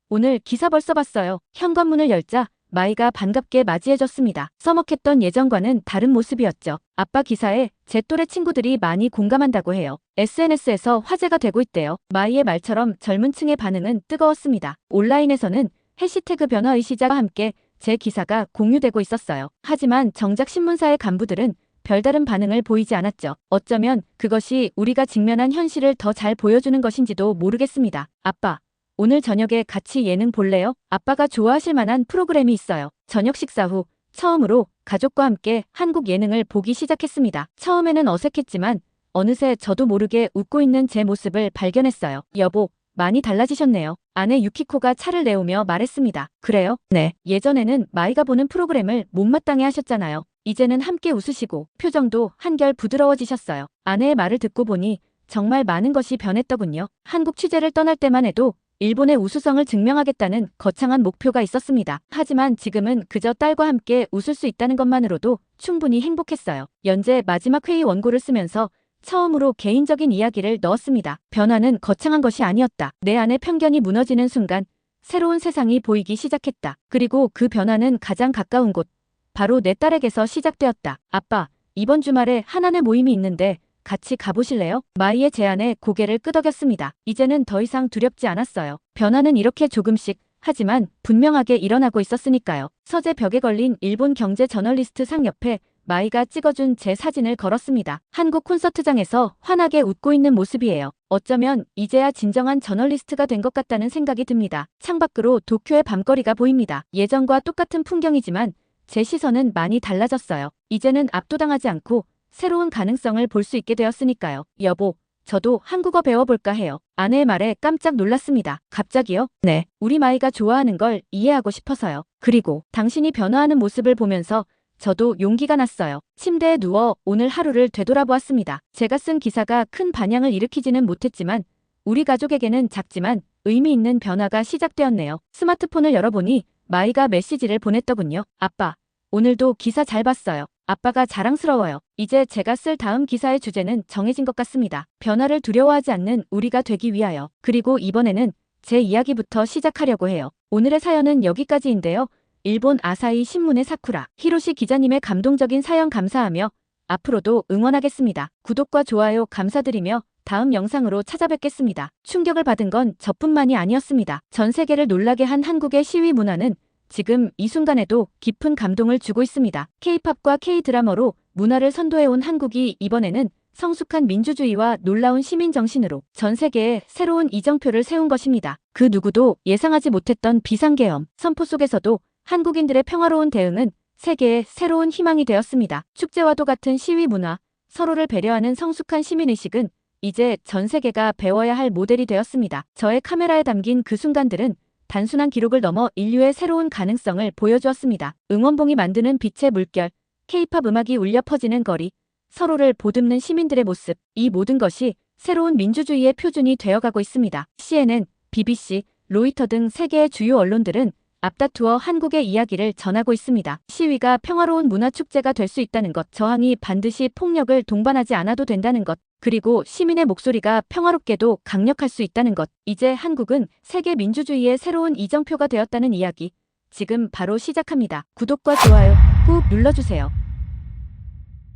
오늘 기사 벌써 봤어요. 현관문을 열자 마이가 반갑게 맞이해줬습니다. 서먹했던 예전과는 다른 모습이었죠. 아빠 기사에 제 또래 친구들이 많이 공감한다고 해요. SNS에서 화제가 되고 있대요. 마이의 말처럼 젊은 층의 반응은 뜨거웠습니다. 온라인에서는 해시태그 변화의시자와 함께 제 기사가 공유되고 있었어요. 하지만 정작 신문사의 간부들은 별다른 반응을 보이지 않았죠. 어쩌면 그것이 우리가 직면한 현실을 더 잘 보여주는 것인지도 모르겠습니다. 아빠, 오늘 저녁에 같이 예능 볼래요? 아빠가 좋아하실 만한 프로그램이 있어요. 저녁 식사 후 처음으로 가족과 함께 한국 예능을 보기 시작했습니다. 처음에는 어색했지만 어느새 저도 모르게 웃고 있는 제 모습을 발견했어요. 여보, 많이 달라지셨네요. 아내 유키코가 차를 내오며 말했습니다. 그래요? 네. 예전에는 마이가 보는 프로그램을 못마땅해 하셨잖아요. 이제는 함께 웃으시고 표정도 한결 부드러워지셨어요. 아내의 말을 듣고 보니 정말 많은 것이 변했더군요. 한국 취재를 떠날 때만 해도 일본의 우수성을 증명하겠다는 거창한 목표가 있었습니다. 하지만 지금은 그저 딸과 함께 웃을 수 있다는 것만으로도 충분히 행복했어요. 연재 마지막 회의 원고를 쓰면서 처음으로 개인적인 이야기를 넣었습니다. 변화는 거창한 것이 아니었다. 내 안의 편견이 무너지는 순간 새로운 세상이 보이기 시작했다. 그리고 그 변화는 가장 가까운 곳, 바로 내 딸에게서 시작되었다. 아빠, 이번 주말에 하나네 모임이 있는데 같이 가보실래요? 마이의 제안에 고개를 끄덕였습니다. 이제는 더 이상 두렵지 않았어요. 변화는 이렇게 조금씩, 하지만 분명하게 일어나고 있었으니까요. 서재 벽에 걸린 일본 경제 저널리스트 상 옆에 마이가 찍어준 제 사진을 걸었습니다. 한국 콘서트장에서 환하게 웃고 있는 모습이에요. 어쩌면 이제야 진정한 저널리스트가 된 것 같다는 생각이 듭니다. 창밖으로 도쿄의 밤거리가 보입니다. 예전과 똑같은 풍경이지만 제 시선은 많이 달라졌어요. 이제는 압도당하지 않고 새로운 가능성을 볼 수 있게 되었으니까요. 여보, 저도 한국어 배워볼까 해요. 아내의 말에 깜짝 놀랐습니다. 갑자기요? 네. 우리 마이가 좋아하는 걸 이해하고 싶어서요. 그리고 당신이 변화하는 모습을 보면서 저도 용기가 났어요. 침대에 누워 오늘 하루를 되돌아보았습니다. 제가 쓴 기사가 큰 반향을 일으키지는 못했지만 우리 가족에게는 작지만 의미 있는 변화가 시작되었네요. 스마트폰을 열어보니 마이가 메시지를 보냈더군요. 아빠, 오늘도 기사 잘 봤어요. 아빠가 자랑스러워요. 이제 제가 쓸 다음 기사의 주제는 정해진 것 같습니다. 변화를 두려워하지 않는 우리가 되기 위하여. 그리고 이번에는 제 이야기부터 시작하려고 해요. 오늘의 사연은 여기까지인데요. 일본 아사히 신문의 사쿠라 히로시 기자님의 감동적인 사연 감사하며 앞으로도 응원하겠습니다. 구독과 좋아요 감사드리며 다음 영상으로 찾아뵙겠습니다. 충격을 받은 건 저뿐만이 아니었습니다. 전 세계를 놀라게 한 한국의 시위 문화는 지금 이 순간에도 깊은 감동을 주고 있습니다. K-팝과 K-드라마로 문화를 선도해온 한국이 이번에는 성숙한 민주주의와 놀라운 시민정신으로 전 세계에 새로운 이정표를 세운 것입니다. 그 누구도 예상하지 못했던 비상계엄 선포 속에서도 한국인들의 평화로운 대응은 세계의 새로운 희망이 되었습니다. 축제와도 같은 시위 문화, 서로를 배려하는 성숙한 시민의식은 이제 전 세계가 배워야 할 모델이 되었습니다. 저의 카메라에 담긴 그 순간들은 단순한 기록을 넘어 인류의 새로운 가능성을 보여주었습니다. 응원봉이 만드는 빛의 물결, K-팝 음악이 울려 퍼지는 거리, 서로를 보듬는 시민들의 모습, 이 모든 것이 새로운 민주주의의 표준이 되어가고 있습니다. CNN, BBC, 로이터 등 세계의 주요 언론들은 앞다투어 한국의 이야기를 전하고 있습니다. 시위가 평화로운 문화축제가 될 수 있다는 것, 저항이 반드시 폭력을 동반하지 않아도 된다는 것, 그리고 시민의 목소리가 평화롭게도 강력할 수 있다는 것. 이제 한국은 세계 민주주의의 새로운 이정표가 되었다는 이야기. 지금 바로 시작합니다. 구독과 좋아요 꾹 눌러주세요.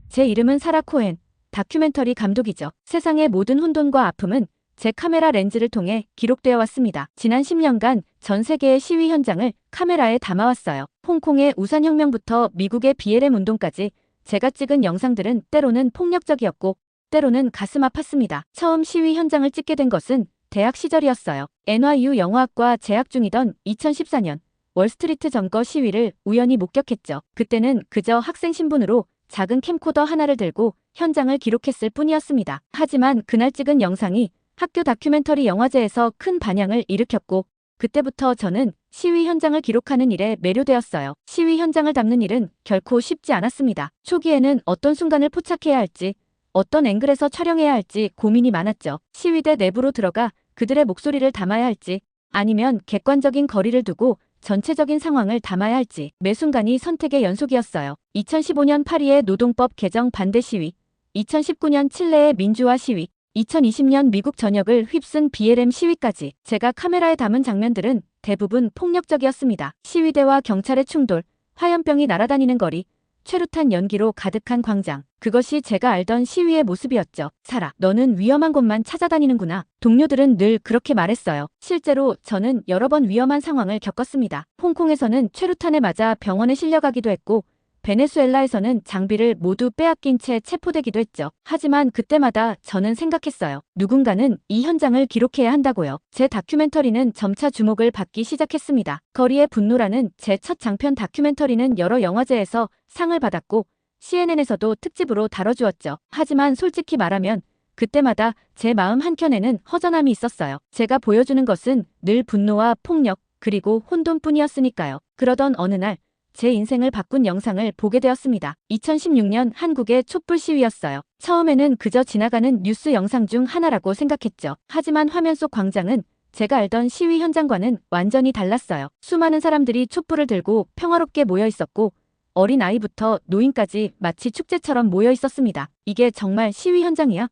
제 이름은 사라 코엔, 다큐멘터리 감독이죠. 세상의 모든 혼돈과 아픔은 제 카메라 렌즈를 통해 기록되어 왔습니다. 지난 10년간 전 세계의 시위 현장을 카메라에 담아왔어요. 홍콩의 우산혁명부터 미국의 BLM 운동까지 제가 찍은 영상들은 때로는 폭력적이었고 때로는 가슴 아팠습니다. 처음 시위 현장을 찍게 된 것은 대학 시절이었어요. NYU 영화학과 재학 중이던 2014년 월스트리트 점거 시위를 우연히 목격했죠. 그때는 그저 학생 신분으로 작은 캠코더 하나를 들고 현장을 기록했을 뿐이었습니다. 하지만 그날 찍은 영상이 학교 다큐멘터리 영화제에서 큰 반향을 일으켰고 그때부터 저는 시위 현장을 기록하는 일에 매료되었어요. 시위 현장을 담는 일은 결코 쉽지 않았습니다. 초기에는 어떤 순간을 포착해야 할지, 어떤 앵글에서 촬영해야 할지 고민이 많았죠. 시위대 내부로 들어가 그들의 목소리를 담아야 할지, 아니면 객관적인 거리를 두고 전체적인 상황을 담아야 할지 매 순간이 선택의 연속이었어요. 2015년 파리의 노동법 개정 반대 시위, 2019년 칠레의 민주화 시위, 2020년 미국 전역을 휩쓴 BLM 시위까지 제가 카메라에 담은 장면들은 대부분 폭력적이었습니다. 시위대와 경찰의 충돌, 화염병이 날아다니는 거리, 최루탄 연기로 가득한 광장. 그것이 제가 알던 시위의 모습이었죠. 사라, 너는 위험한 곳만 찾아다니는구나. 동료들은 늘 그렇게 말했어요. 실제로 저는 여러 번 위험한 상황을 겪었습니다. 홍콩에서는 최루탄에 맞아 병원에 실려가기도 했고 베네수엘라에서는 장비를 모두 빼앗긴 채 체포되기도 했죠. 하지만 그때마다 저는 생각했어요. 누군가는 이 현장을 기록해야 한다고요. 제 다큐멘터리는 점차 주목을 받기 시작했습니다. 거리의 분노라는 제 첫 장편 다큐멘터리는 여러 영화제에서 상을 받았고 CNN에서도 특집으로 다뤄주었죠. 하지만 솔직히 말하면 그때마다 제 마음 한켠에는 허전함이 있었어요. 제가 보여주는 것은 늘 분노와 폭력 그리고 혼돈뿐이었으니까요. 그러던 어느 날 제 인생을 바꾼 영상을 보게 되었습니다. 2016년 한국의 촛불 시위였어요. 처음에는 그저 지나가는 뉴스 영상 중 하나라고 생각했죠. 하지만 화면 속 광장은 제가 알던 시위 현장과는 완전히 달랐어요. 수많은 사람들이 촛불을 들고 평화롭게 모여 있었고 어린 아이부터 노인까지 마치 축제처럼 모여 있었습니다. 이게 정말 시위 현장이야?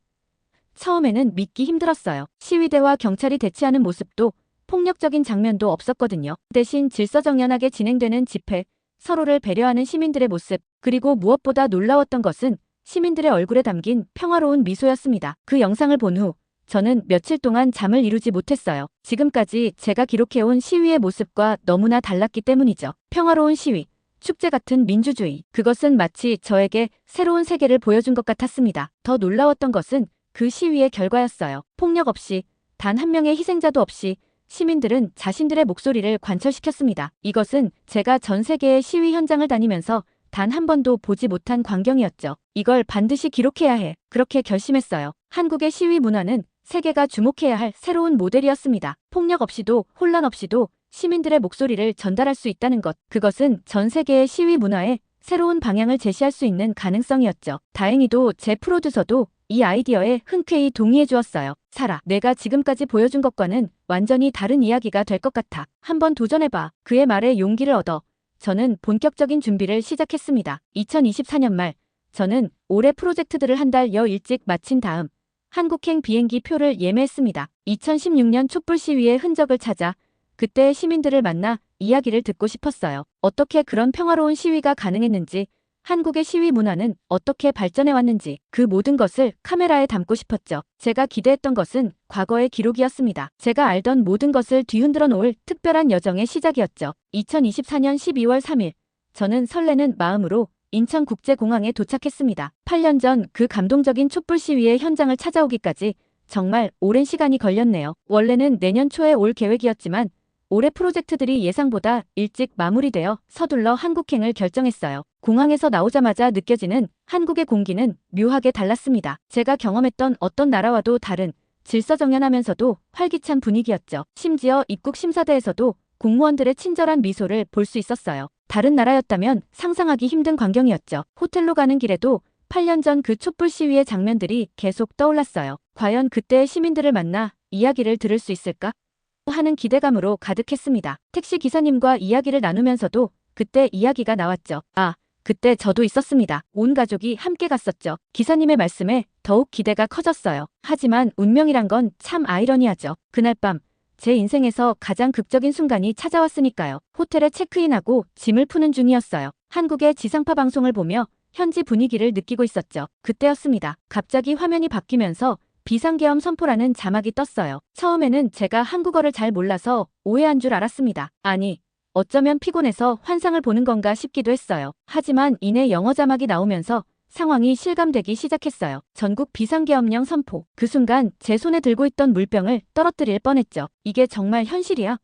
처음에는 믿기 힘들었어요. 시위대와 경찰이 대치하는 모습도 폭력적인 장면도 없었거든요. 대신 질서정연하게 진행되는 집회, 서로를 배려하는 시민들의 모습, 그리고 무엇보다 놀라웠던 것은 시민들의 얼굴에 담긴 평화로운 미소였습니다. 그 영상을 본 후 저는 며칠 동안 잠을 이루지 못했어요. 지금까지 제가 기록해온 시위의 모습과 너무나 달랐기 때문이죠. 평화로운 시위, 축제 같은 민주주의. 그것은 마치 저에게 새로운 세계를 보여준 것 같았습니다. 더 놀라웠던 것은 그 시위의 결과였어요. 폭력 없이, 단 한 명의 희생자도 없이 시민들은 자신들의 목소리를 관철시켰습니다. 이것은 제가 전 세계의 시위 현장을 다니면서 단 한 번도 보지 못한 광경이었죠. 이걸 반드시 기록해야 해. 그렇게 결심했어요. 한국의 시위 문화는 세계가 주목해야 할 새로운 모델이었습니다. 폭력 없이도 혼란 없이도 시민들의 목소리를 전달할 수 있다는 것. 그것은 전 세계의 시위 문화에 새로운 방향을 제시할 수 있는 가능성이었죠. 다행히도 제 프로듀서도 이 아이디어에 흔쾌히 동의해 주었어요. 사라, 내가 지금까지 보여준 것과는 완전히 다른 이야기가 될 것 같아. 한번 도전해봐. 그의 말에 용기를 얻어 저는 본격적인 준비를 시작했습니다. 2024년 말 저는 올해 프로젝트들을 한 달여 일찍 마친 다음 한국행 비행기 표를 예매했습니다. 2016년 촛불 시위의 흔적을 찾아 그때의 시민들을 만나 이야기를 듣고 싶었어요. 어떻게 그런 평화로운 시위가 가능했는지, 한국의 시위 문화는 어떻게 발전해왔는지 그 모든 것을 카메라에 담고 싶었죠. 제가 기대했던 것은 과거의 기록이었습니다. 제가 알던 모든 것을 뒤흔들어 놓을 특별한 여정의 시작이었죠. 2024년 12월 3일 저는 설레는 마음으로 인천국제공항에 도착했습니다. 8년 전 그 감동적인 촛불 시위의 현장을 찾아오기까지 정말 오랜 시간이 걸렸네요. 원래는 내년 초에 올 계획이었지만 올해 프로젝트들이 예상보다 일찍 마무리되어 서둘러 한국행을 결정했어요. 공항에서 나오자마자 느껴지는 한국의 공기는 묘하게 달랐습니다. 제가 경험했던 어떤 나라와도 다른 질서정연하면서도 활기찬 분위기였죠. 심지어 입국 심사대에서도 공무원들의 친절한 미소를 볼 수 있었어요. 다른 나라였다면 상상하기 힘든 광경이었죠. 호텔로 가는 길에도 8년 전 그 촛불 시위의 장면들이 계속 떠올랐어요. 과연 그때의 시민들을 만나 이야기를 들을 수 있을까? 하는 기대감으로 가득했습니다. 택시 기사님과 이야기를 나누면서도 그때 이야기가 나왔죠. 아, 그때 저도 있었습니다. 온 가족이 함께 갔었죠. 기사님의 말씀에 더욱 기대가 커졌어요. 하지만 운명이란 건 참 아이러니하죠. 그날 밤 제 인생에서 가장 극적인 순간이 찾아왔으니까요. 호텔에 체크인하고 짐을 푸는 중이었어요. 한국의 지상파 방송을 보며 현지 분위기를 느끼고 있었죠. 그때였습니다. 갑자기 화면이 바뀌면서 비상계엄 선포라는 자막이 떴어요. 처음에는 제가 한국어를 잘 몰라서 오해한 줄 알았습니다. 아니, 어쩌면 피곤해서 환상을 보는 건가 싶기도 했어요. 하지만 이내 영어 자막이 나오면서 상황이 실감되기 시작했어요. 전국 비상계엄령 선포. 그 순간 제 손에 들고 있던 물병을 떨어뜨릴 뻔했죠. 이게 정말 현실이야?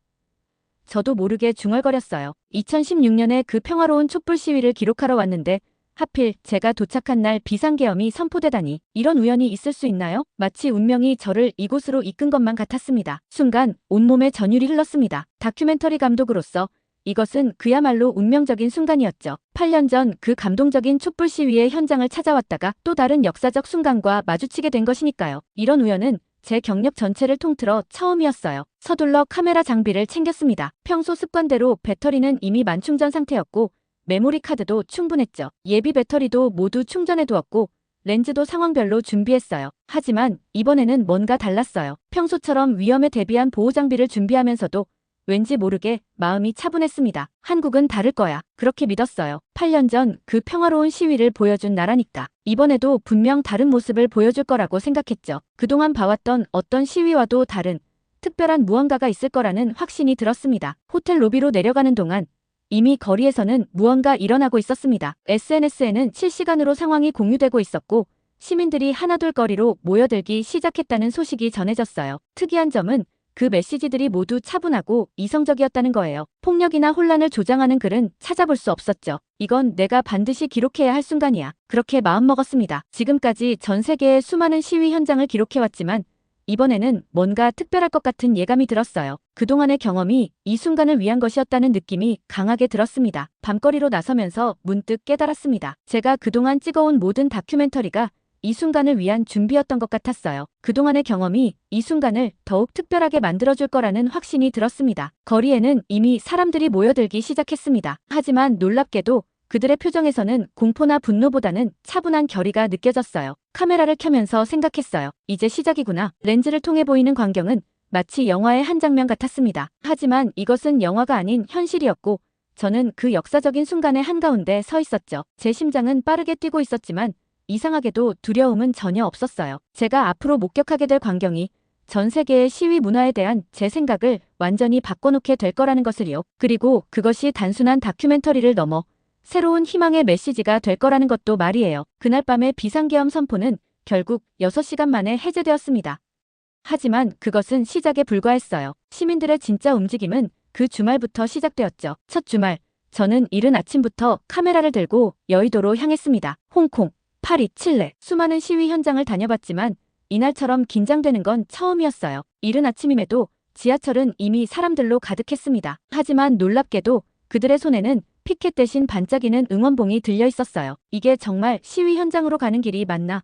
저도 모르게 중얼거렸어요. 2016년에 그 평화로운 촛불 시위를 기록하러 왔는데 하필 제가 도착한 날 비상계엄이 선포되다니. 이런 우연이 있을 수 있나요? 마치 운명이 저를 이곳으로 이끈 것만 같았습니다. 순간 온몸에 전율이 흘렀습니다. 다큐멘터리 감독으로서 이것은 그야말로 운명적인 순간이었죠. 8년 전 그 감동적인 촛불 시위의 현장을 찾아왔다가 또 다른 역사적 순간과 마주치게 된 것이니까요. 이런 우연은 제 경력 전체를 통틀어 처음이었어요. 서둘러 카메라 장비를 챙겼습니다. 평소 습관대로 배터리는 이미 만충전 상태였고 메모리 카드도 충분했죠. 예비 배터리도 모두 충전해 두었고 렌즈도 상황별로 준비했어요. 하지만 이번에는 뭔가 달랐어요. 평소처럼 위험에 대비한 보호 장비를 준비하면서도 왠지 모르게 마음이 차분했습니다. 한국은 다를 거야. 그렇게 믿었어요. 8년 전 그 평화로운 시위를 보여준 나라니까. 이번에도 분명 다른 모습을 보여줄 거라고 생각했죠. 그동안 봐왔던 어떤 시위와도 다른 특별한 무언가가 있을 거라는 확신이 들었습니다. 호텔 로비로 내려가는 동안 이미 거리에서는 무언가 일어나고 있었습니다. SNS에는 실시간으로 상황이 공유되고 있었고 시민들이 하나둘 거리로 모여들기 시작했다는 소식이 전해졌어요. 특이한 점은 그 메시지들이 모두 차분하고 이성적이었다는 거예요. 폭력이나 혼란을 조장하는 글은 찾아볼 수 없었죠. 이건 내가 반드시 기록해야 할 순간이야. 그렇게 마음먹었습니다. 지금까지 전 세계의 수많은 시위 현장을 기록해왔지만 이번에는 뭔가 특별할 것 같은 예감이 들었어요. 그동안의 경험이 이 순간을 위한 것이었다는 느낌이 강하게 들었습니다. 밤거리로 나서면서 문득 깨달았습니다. 제가 그동안 찍어온 모든 다큐멘터리가 이 순간을 위한 준비였던 것 같았어요. 그동안의 경험이 이 순간을 더욱 특별하게 만들어줄 거라는 확신이 들었습니다. 거리에는 이미 사람들이 모여들기 시작했습니다. 하지만 놀랍게도 그들의 표정에서는 공포나 분노보다는 차분한 결의가 느껴졌어요. 카메라를 켜면서 생각했어요. 이제 시작이구나. 렌즈를 통해 보이는 광경은 마치 영화의 한 장면 같았습니다. 하지만 이것은 영화가 아닌 현실이었고 저는 그 역사적인 순간의 한가운데 서 있었죠. 제 심장은 빠르게 뛰고 있었지만 이상하게도 두려움은 전혀 없었어요. 제가 앞으로 목격하게 될 광경이 전 세계의 시위 문화에 대한 제 생각을 완전히 바꿔놓게 될 거라는 것을요. 그리고 그것이 단순한 다큐멘터리를 넘어 새로운 희망의 메시지가 될 거라는 것도 말이에요. 그날 밤의 비상계엄 선포는 결국 6시간 만에 해제되었습니다. 하지만 그것은 시작에 불과했어요. 시민들의 진짜 움직임은 그 주말부터 시작되었죠. 첫 주말, 저는 이른 아침부터 카메라를 들고 여의도로 향했습니다. 홍콩, 파리, 칠레, 수많은 시위 현장을 다녀봤지만 이날처럼 긴장되는 건 처음이었어요. 이른 아침임에도 지하철은 이미 사람들로 가득했습니다. 하지만 놀랍게도 그들의 손에는 피켓 대신 반짝이는 응원봉이 들려 있었어요. 이게 정말 시위 현장으로 가는 길이 맞나?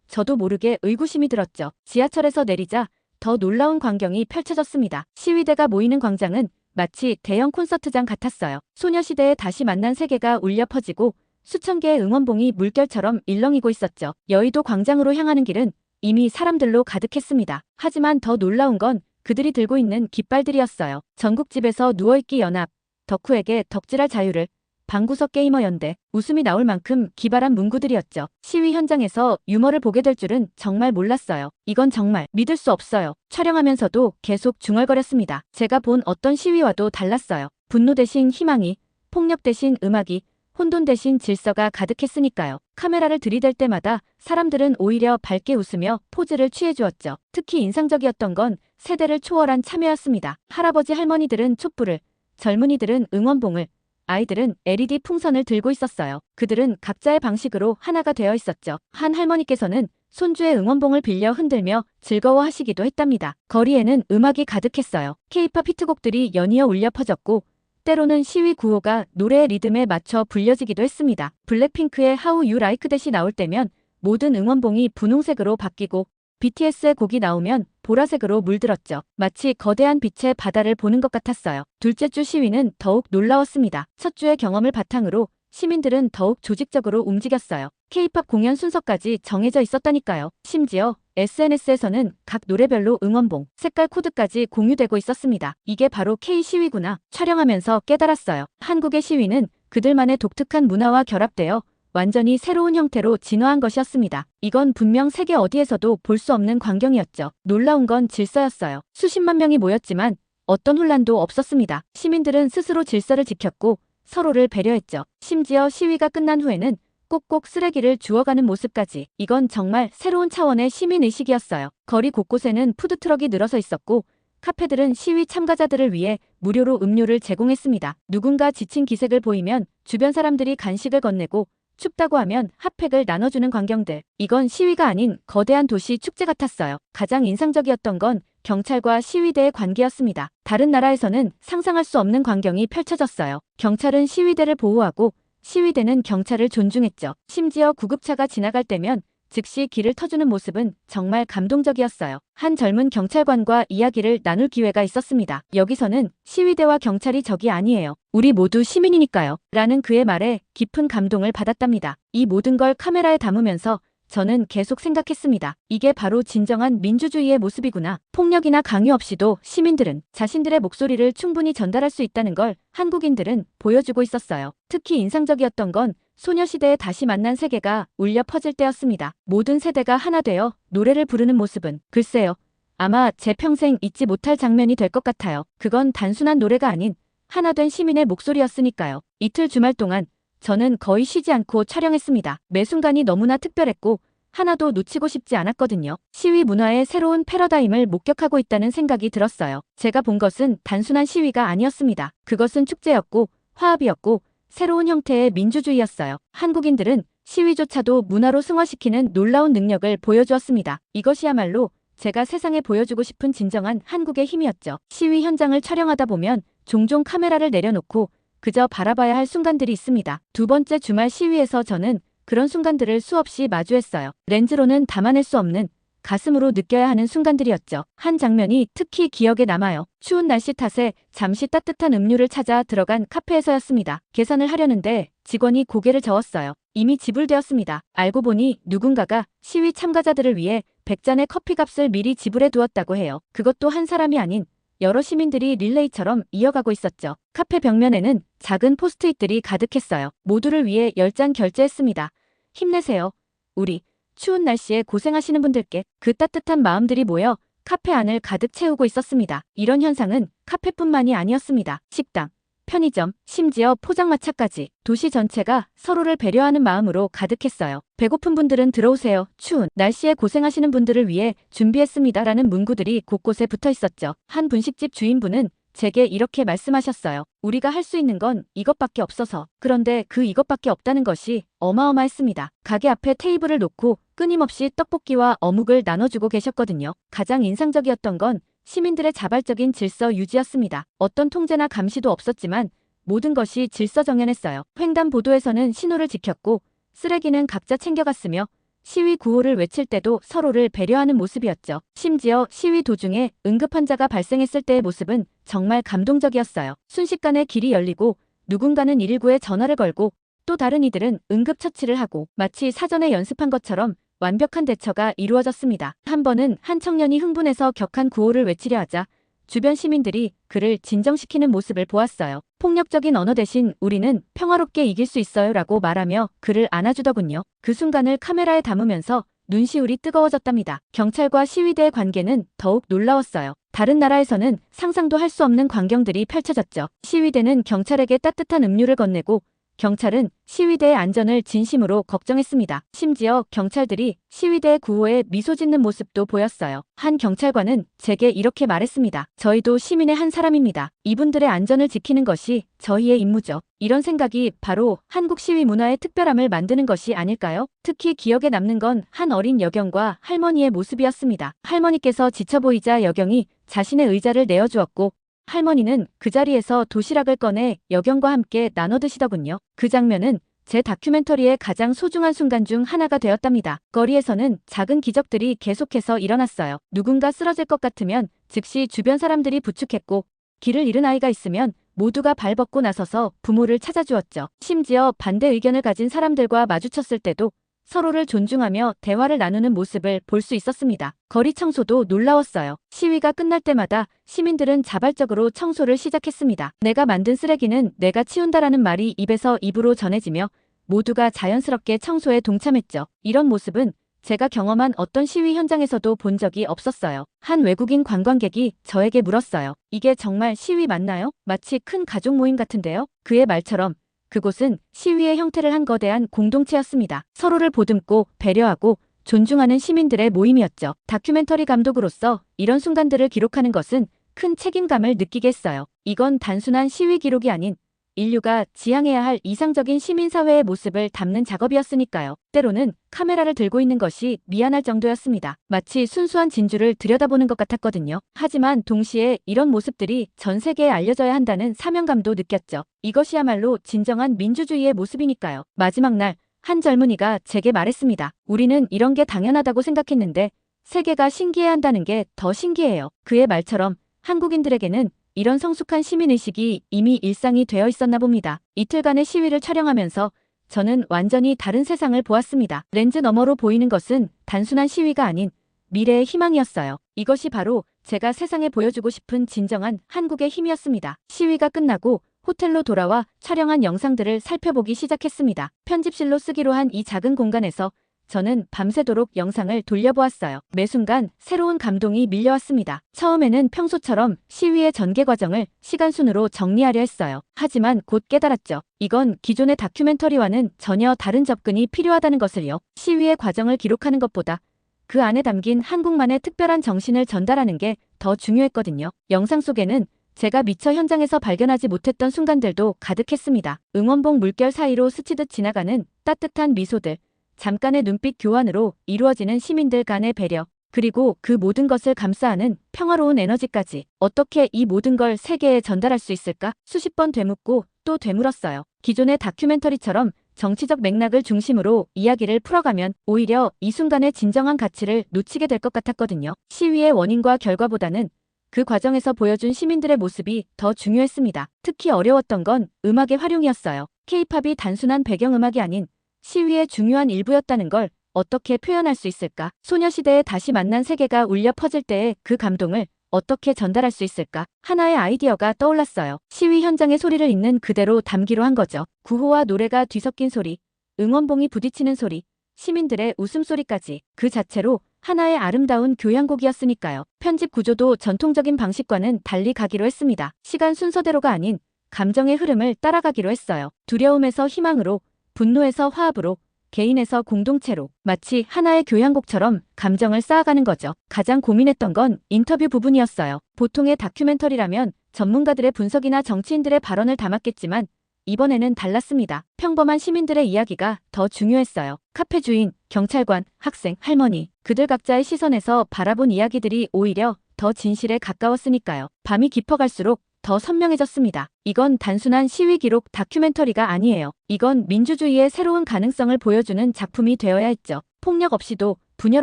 저도 모르게 의구심이 들었죠. 지하철에서 내리자 더 놀라운 광경이 펼쳐졌습니다. 시위대가 모이는 광장은 마치 대형 콘서트장 같았어요. 소녀시대에 다시 만난 세계가 울려 퍼지고 수천 개의 응원봉이 물결처럼 일렁이고 있었죠. 여의도 광장으로 향하는 길은 이미 사람들로 가득했습니다. 하지만 더 놀라운 건 그들이 들고 있는 깃발들이었어요. 전국집에서 누워있기 연합, 덕후에게 덕질할 자유를, 방구석 게이머 연대, 웃음이 나올 만큼 기발한 문구들이었죠. 시위 현장에서 유머를 보게 될 줄은 정말 몰랐어요. 이건 정말 믿을 수 없어요. 촬영하면서도 계속 중얼거렸습니다. 제가 본 어떤 시위와도 달랐어요. 분노 대신 희망이, 폭력 대신 음악이, 혼돈 대신 질서가 가득했으니까요. 카메라를 들이댈 때마다 사람들은 오히려 밝게 웃으며 포즈를 취해주었죠. 특히 인상적이었던 건 세대를 초월한 참여였습니다. 할아버지 할머니들은 촛불을, 젊은이들은 응원봉을, 아이들은 LED 풍선을 들고 있었어요. 그들은 각자의 방식으로 하나가 되어 있었죠. 한 할머니께서는 손주의 응원봉을 빌려 흔들며 즐거워하시기도 했답니다. 거리에는 음악이 가득했어요. K-팝 히트곡들이 연이어 울려 퍼졌고 때로는 시위 구호가 노래의 리듬에 맞춰 불려지기도 했습니다. 블랙핑크의 How You Like That이 나올 때면 모든 응원봉이 분홍색으로 바뀌고 BTS의 곡이 나오면 보라색으로 물들었죠. 마치 거대한 빛의 바다를 보는 것 같았어요. 둘째 주 시위는 더욱 놀라웠습니다. 첫 주의 경험을 바탕으로 시민들은 더욱 조직적으로 움직였어요. K-팝 공연 순서까지 정해져 있었다니까요. 심지어 SNS에서는 각 노래별로 응원봉, 색깔 코드까지 공유되고 있었습니다. 이게 바로 K-시위구나. 촬영하면서 깨달았어요. 한국의 시위는 그들만의 독특한 문화와 결합되어 완전히 새로운 형태로 진화한 것이었습니다. 이건 분명 세계 어디에서도 볼 수 없는 광경이었죠. 놀라운 건 질서였어요. 수십만 명이 모였지만 어떤 혼란도 없었습니다. 시민들은 스스로 질서를 지켰고 서로를 배려했죠. 심지어 시위가 끝난 후에는 꼭꼭 쓰레기를 주워가는 모습까지. 이건 정말 새로운 차원의 시민의식이었어요. 거리 곳곳에는 푸드트럭이 늘어서 있었고 카페들은 시위 참가자들을 위해 무료로 음료를 제공했습니다. 누군가 지친 기색을 보이면 주변 사람들이 간식을 건네고 춥다고 하면 핫팩을 나눠주는 광경들. 이건 시위가 아닌 거대한 도시 축제 같았어요. 가장 인상적이었던 건 경찰과 시위대의 관계였습니다. 다른 나라에서는 상상할 수 없는 광경이 펼쳐졌어요. 경찰은 시위대를 보호하고 시위대는 경찰을 존중했죠. 심지어 구급차가 지나갈 때면 즉시 길을 터주는 모습은 정말 감동적이었어요. 한 젊은 경찰관과 이야기를 나눌 기회가 있었습니다. 여기서는 시위대와 경찰이 적이 아니에요. 우리 모두 시민이니까요. 라는 그의 말에 깊은 감동을 받았답니다. 이 모든 걸 카메라에 담으면서 저는 계속 생각했습니다. 이게 바로 진정한 민주주의의 모습이구나. 폭력이나 강요 없이도 시민들은 자신들의 목소리를 충분히 전달할 수 있다는 걸 한국인들은 보여주고 있었어요. 특히 인상적이었던 건 소녀시대에 다시 만난 세계가 울려 퍼질 때였습니다. 모든 세대가 하나 되어 노래를 부르는 모습은 글쎄요. 아마 제 평생 잊지 못할 장면이 될 것 같아요. 그건 단순한 노래가 아닌 하나된 시민의 목소리였으니까요. 이틀 주말 동안 저는 거의 쉬지 않고 촬영했습니다. 매 순간이 너무나 특별했고 하나도 놓치고 싶지 않았거든요. 시위 문화의 새로운 패러다임을 목격하고 있다는 생각이 들었어요. 제가 본 것은 단순한 시위가 아니었습니다. 그것은 축제였고 화합이었고 새로운 형태의 민주주의였어요. 한국인들은 시위조차도 문화로 승화시키는 놀라운 능력을 보여주었습니다. 이것이야말로 제가 세상에 보여주고 싶은 진정한 한국의 힘이었죠. 시위 현장을 촬영하다 보면 종종 카메라를 내려놓고 그저 바라봐야 할 순간들이 있습니다. 두 번째 주말 시위에서 저는 그런 순간들을 수없이 마주했어요. 렌즈로는 담아낼 수 없는, 가슴으로 느껴야 하는 순간들이었죠. 한 장면이 특히 기억에 남아요. 추운 날씨 탓에 잠시 따뜻한 음료를 찾아 들어간 카페에서였습니다. 계산을 하려는데 직원이 고개를 저었어요. 이미 지불되었습니다. 알고 보니 누군가가 시위 참가자들을 위해 100잔의 커피값을 미리 지불해 두었다고 해요. 그것도 한 사람이 아닌 여러 시민들이 릴레이처럼 이어가고 있었죠. 카페 벽면에는 작은 포스트잇들이 가득했어요. 모두를 위해 10잔 결제했습니다. 힘내세요. 우리 추운 날씨에 고생하시는 분들께. 그 따뜻한 마음들이 모여 카페 안을 가득 채우고 있었습니다. 이런 현상은 카페뿐만이 아니었습니다. 식당, 편의점, 심지어 포장마차까지 도시 전체가 서로를 배려하는 마음으로 가득했어요. 배고픈 분들은 들어오세요. 추운 날씨에 고생하시는 분들을 위해 준비했습니다라는 문구들이 곳곳에 붙어 있었죠. 한 분식집 주인분은 제게 이렇게 말씀하셨어요. 우리가 할 수 있는 건 이것밖에 없어서. 그런데 그 이것밖에 없다는 것이 어마어마했습니다. 가게 앞에 테이블을 놓고 끊임없이 떡볶이와 어묵을 나눠주고 계셨거든요. 가장 인상적이었던 건 시민들의 자발적인 질서 유지였습니다. 어떤 통제나 감시도 없었지만 모든 것이 질서정연했어요. 횡단보도에서는 신호를 지켰고 쓰레기는 각자 챙겨갔으며 시위 구호를 외칠 때도 서로를 배려하는 모습이었죠. 심지어 시위 도중에 응급환자가 발생했을 때의 모습은 정말 감동적이었어요. 순식간에 길이 열리고 누군가는 119에 전화를 걸고 또 다른 이들은 응급처치를 하고 마치 사전에 연습한 것처럼 완벽한 대처가 이루어졌습니다. 한 번은 한 청년이 흥분해서 격한 구호를 외치려 하자 주변 시민들이 그를 진정시키는 모습을 보았어요. 폭력적인 언어 대신 우리는 평화롭게 이길 수 있어요 라고 말하며 그를 안아주더군요. 그 순간을 카메라에 담으면서 눈시울이 뜨거워졌답니다. 경찰과 시위대의 관계는 더욱 놀라웠어요. 다른 나라에서는 상상도 할 수 없는 광경들이 펼쳐졌죠. 시위대는 경찰에게 따뜻한 음료를 건네고 경찰은 시위대의 안전을 진심으로 걱정했습니다. 심지어 경찰들이 시위대의 구호에 미소 짓는 모습도 보였어요. 한 경찰관은 제게 이렇게 말했습니다. 저희도 시민의 한 사람입니다. 이분들의 안전을 지키는 것이 저희의 임무죠. 이런 생각이 바로 한국 시위 문화의 특별함을 만드는 것이 아닐까요? 특히 기억에 남는 건 한 어린 여경과 할머니의 모습이었습니다. 할머니께서 지쳐 보이자 여경이 자신의 의자를 내어주었고 할머니는 그 자리에서 도시락을 꺼내 여경과 함께 나눠 드시더군요. 그 장면은 제 다큐멘터리의 가장 소중한 순간 중 하나가 되었답니다. 거리에서는 작은 기적들이 계속해서 일어났어요. 누군가 쓰러질 것 같으면 즉시 주변 사람들이 부축했고 길을 잃은 아이가 있으면 모두가 발벗고 나서서 부모를 찾아주었죠. 심지어 반대 의견을 가진 사람들과 마주쳤을 때도 서로를 존중하며 대화를 나누는 모습을 볼 수 있었습니다. 거리 청소도 놀라웠어요. 시위가 끝날 때마다 시민들은 자발적으로 청소를 시작했습니다. 내가 만든 쓰레기는 내가 치운다라는 말이 입에서 입으로 전해지며 모두가 자연스럽게 청소에 동참했죠. 이런 모습은 제가 경험한 어떤 시위 현장에서도 본 적이 없었어요. 한 외국인 관광객이 저에게 물었어요. 이게 정말 시위 맞나요? 마치 큰 가족 모임 같은데요? 그의 말처럼 그곳은 시위의 형태를 한 거대한 공동체였습니다. 서로를 보듬고 배려하고 존중하는 시민들의 모임이었죠. 다큐멘터리 감독으로서 이런 순간들을 기록하는 것은 큰 책임감을 느끼게 했어요. 이건 단순한 시위 기록이 아닌 인류가 지향해야 할 이상적인 시민사회의 모습을 담는 작업이었으니까요. 때로는 카메라를 들고 있는 것이 미안할 정도였습니다. 마치 순수한 진주를 들여다보는 것 같았거든요. 하지만 동시에 이런 모습들이 전 세계에 알려져야 한다는 사명감도 느꼈죠. 이것이야말로 진정한 민주주의의 모습이니까요. 마지막 날 한 젊은이가 제게 말했습니다. 우리는 이런 게 당연하다고 생각했는데 세계가 신기해한다는 게 더 신기해요. 그의 말처럼 한국인들에게는 이런 성숙한 시민의식이 이미 일상이 되어 있었나 봅니다. 이틀간의 시위를 촬영하면서 저는 완전히 다른 세상을 보았습니다. 렌즈 너머로 보이는 것은 단순한 시위가 아닌 미래의 희망이었어요. 이것이 바로 제가 세상에 보여주고 싶은 진정한 한국의 힘이었습니다. 시위가 끝나고 호텔로 돌아와 촬영한 영상들을 살펴보기 시작했습니다. 편집실로 쓰기로 한 이 작은 공간에서 저는 밤새도록 영상을 돌려보았어요. 매 순간 새로운 감동이 밀려왔습니다. 처음에는 평소처럼 시위의 전개 과정을 시간순으로 정리하려 했어요. 하지만 곧 깨달았죠. 이건 기존의 다큐멘터리와는 전혀 다른 접근이 필요하다는 것을요. 시위의 과정을 기록하는 것보다 그 안에 담긴 한국만의 특별한 정신을 전달하는 게 더 중요했거든요. 영상 속에는 제가 미처 현장에서 발견하지 못했던 순간들도 가득했습니다. 응원봉 물결 사이로 스치듯 지나가는 따뜻한 미소들, 잠깐의 눈빛 교환으로 이루어지는 시민들 간의 배려, 그리고 그 모든 것을 감싸는 평화로운 에너지까지. 어떻게 이 모든 걸 세계에 전달할 수 있을까? 수십 번 되묻고 또 되물었어요. 기존의 다큐멘터리처럼 정치적 맥락을 중심으로 이야기를 풀어가면 오히려 이 순간의 진정한 가치를 놓치게 될 것 같았거든요. 시위의 원인과 결과보다는 그 과정에서 보여준 시민들의 모습이 더 중요했습니다. 특히 어려웠던 건 음악의 활용이었어요. K-팝이 단순한 배경음악이 아닌 시위의 중요한 일부였다는 걸 어떻게 표현할 수 있을까? 소녀시대에 다시 만난 세계가 울려 퍼질 때의 그 감동을 어떻게 전달할 수 있을까? 하나의 아이디어가 떠올랐어요. 시위 현장의 소리를 있는 그대로 담기로 한 거죠. 구호와 노래가 뒤섞인 소리, 응원봉이 부딪히는 소리, 시민들의 웃음소리까지 그 자체로 하나의 아름다운 교향곡이었으니까요. 편집 구조도 전통적인 방식과는 달리 가기로 했습니다. 시간 순서대로가 아닌 감정의 흐름을 따라가기로 했어요. 두려움에서 희망으로, 분노에서 화합으로, 개인에서 공동체로 마치 하나의 교향곡처럼 감정을 쌓아가는 거죠. 가장 고민했던 건 인터뷰 부분이었어요. 보통의 다큐멘터리라면 전문가들의 분석이나 정치인들의 발언을 담았겠지만 이번에는 달랐습니다. 평범한 시민들의 이야기가 더 중요했어요. 카페 주인, 경찰관, 학생, 할머니, 그들 각자의 시선에서 바라본 이야기들이 오히려 더 진실에 가까웠으니까요. 밤이 깊어갈수록 더 선명해졌습니다. 이건 단순한 시위 기록 다큐멘터리가 아니에요. 이건 민주주의의 새로운 가능성을 보여주는 작품이 되어야 했죠. 폭력 없이도, 분열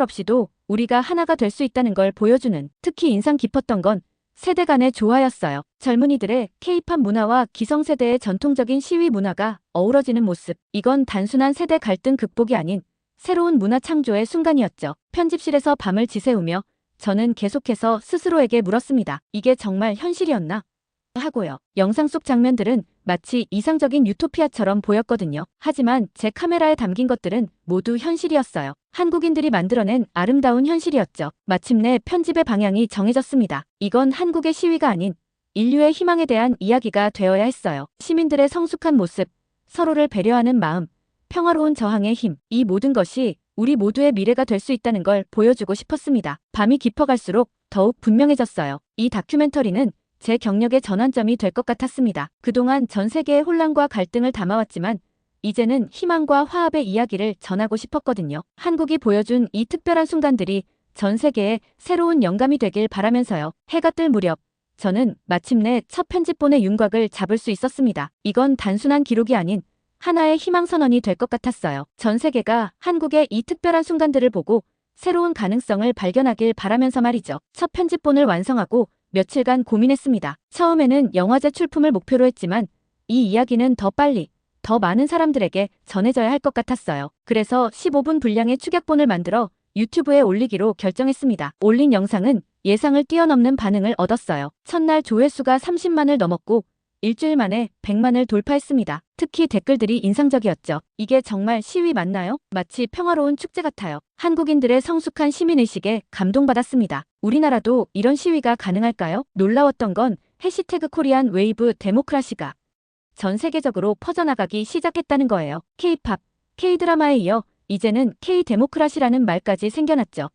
없이도 우리가 하나가 될 수 있다는 걸 보여주는, 특히 인상 깊었던 건 세대 간의 조화였어요. 젊은이들의 K-팝 문화와 기성세대의 전통적인 시위 문화가 어우러지는 모습. 이건 단순한 세대 갈등 극복이 아닌 새로운 문화 창조의 순간이었죠. 편집실에서 밤을 지새우며 저는 계속해서 스스로에게 물었습니다. 이게 정말 현실이었나? 하고요. 영상 속 장면들은 마치 이상적인 유토피아처럼 보였거든요. 하지만 제 카메라에 담긴 것들은 모두 현실이었어요. 한국인들이 만들어낸 아름다운 현실이었죠. 마침내 편집의 방향이 정해졌습니다. 이건 한국의 시위가 아닌 인류의 희망에 대한 이야기가 되어야 했어요. 시민들의 성숙한 모습, 서로를 배려하는 마음, 평화로운 저항의 힘, 이 모든 것이 우리 모두의 미래가 될 수 있다는 걸 보여주고 싶었습니다. 밤이 깊어갈수록 더욱 분명해졌어요. 이 다큐멘터리는 제 경력의 전환점이 될 것 같았습니다. 그동안 전 세계의 혼란과 갈등을 담아왔지만 이제는 희망과 화합의 이야기를 전하고 싶었거든요. 한국이 보여준 이 특별한 순간들이 전 세계에 새로운 영감이 되길 바라면서요. 해가 뜰 무렵 저는 마침내 첫 편집본의 윤곽을 잡을 수 있었습니다. 이건 단순한 기록이 아닌 하나의 희망선언이 될 것 같았어요. 전 세계가 한국의 이 특별한 순간들을 보고 새로운 가능성을 발견하길 바라면서 말이죠. 첫 편집본을 완성하고 며칠간 고민했습니다. 처음에는 영화제 출품을 목표로 했지만 이 이야기는 더 빨리, 더 많은 사람들에게 전해져야 할 것 같았어요. 그래서 15분 분량의 축약본을 만들어 유튜브에 올리기로 결정했습니다. 올린 영상은 예상을 뛰어넘는 반응을 얻었어요. 첫날 조회수가 30만을 넘었고 일주일 만에 100만을 돌파했습니다. 특히 댓글들이 인상적이었죠. 이게 정말 시위 맞나요? 마치 평화로운 축제 같아요. 한국인들의 성숙한 시민의식에 감동받았습니다. 우리나라도 이런 시위가 가능할까요? 놀라웠던 건 해시태그 코리안 웨이브 데모크라시가 전 세계적으로 퍼져나가기 시작했다는 거예요. K-팝, K-드라마에 이어 이제는 K-데모크라시라는 말까지 생겨났죠.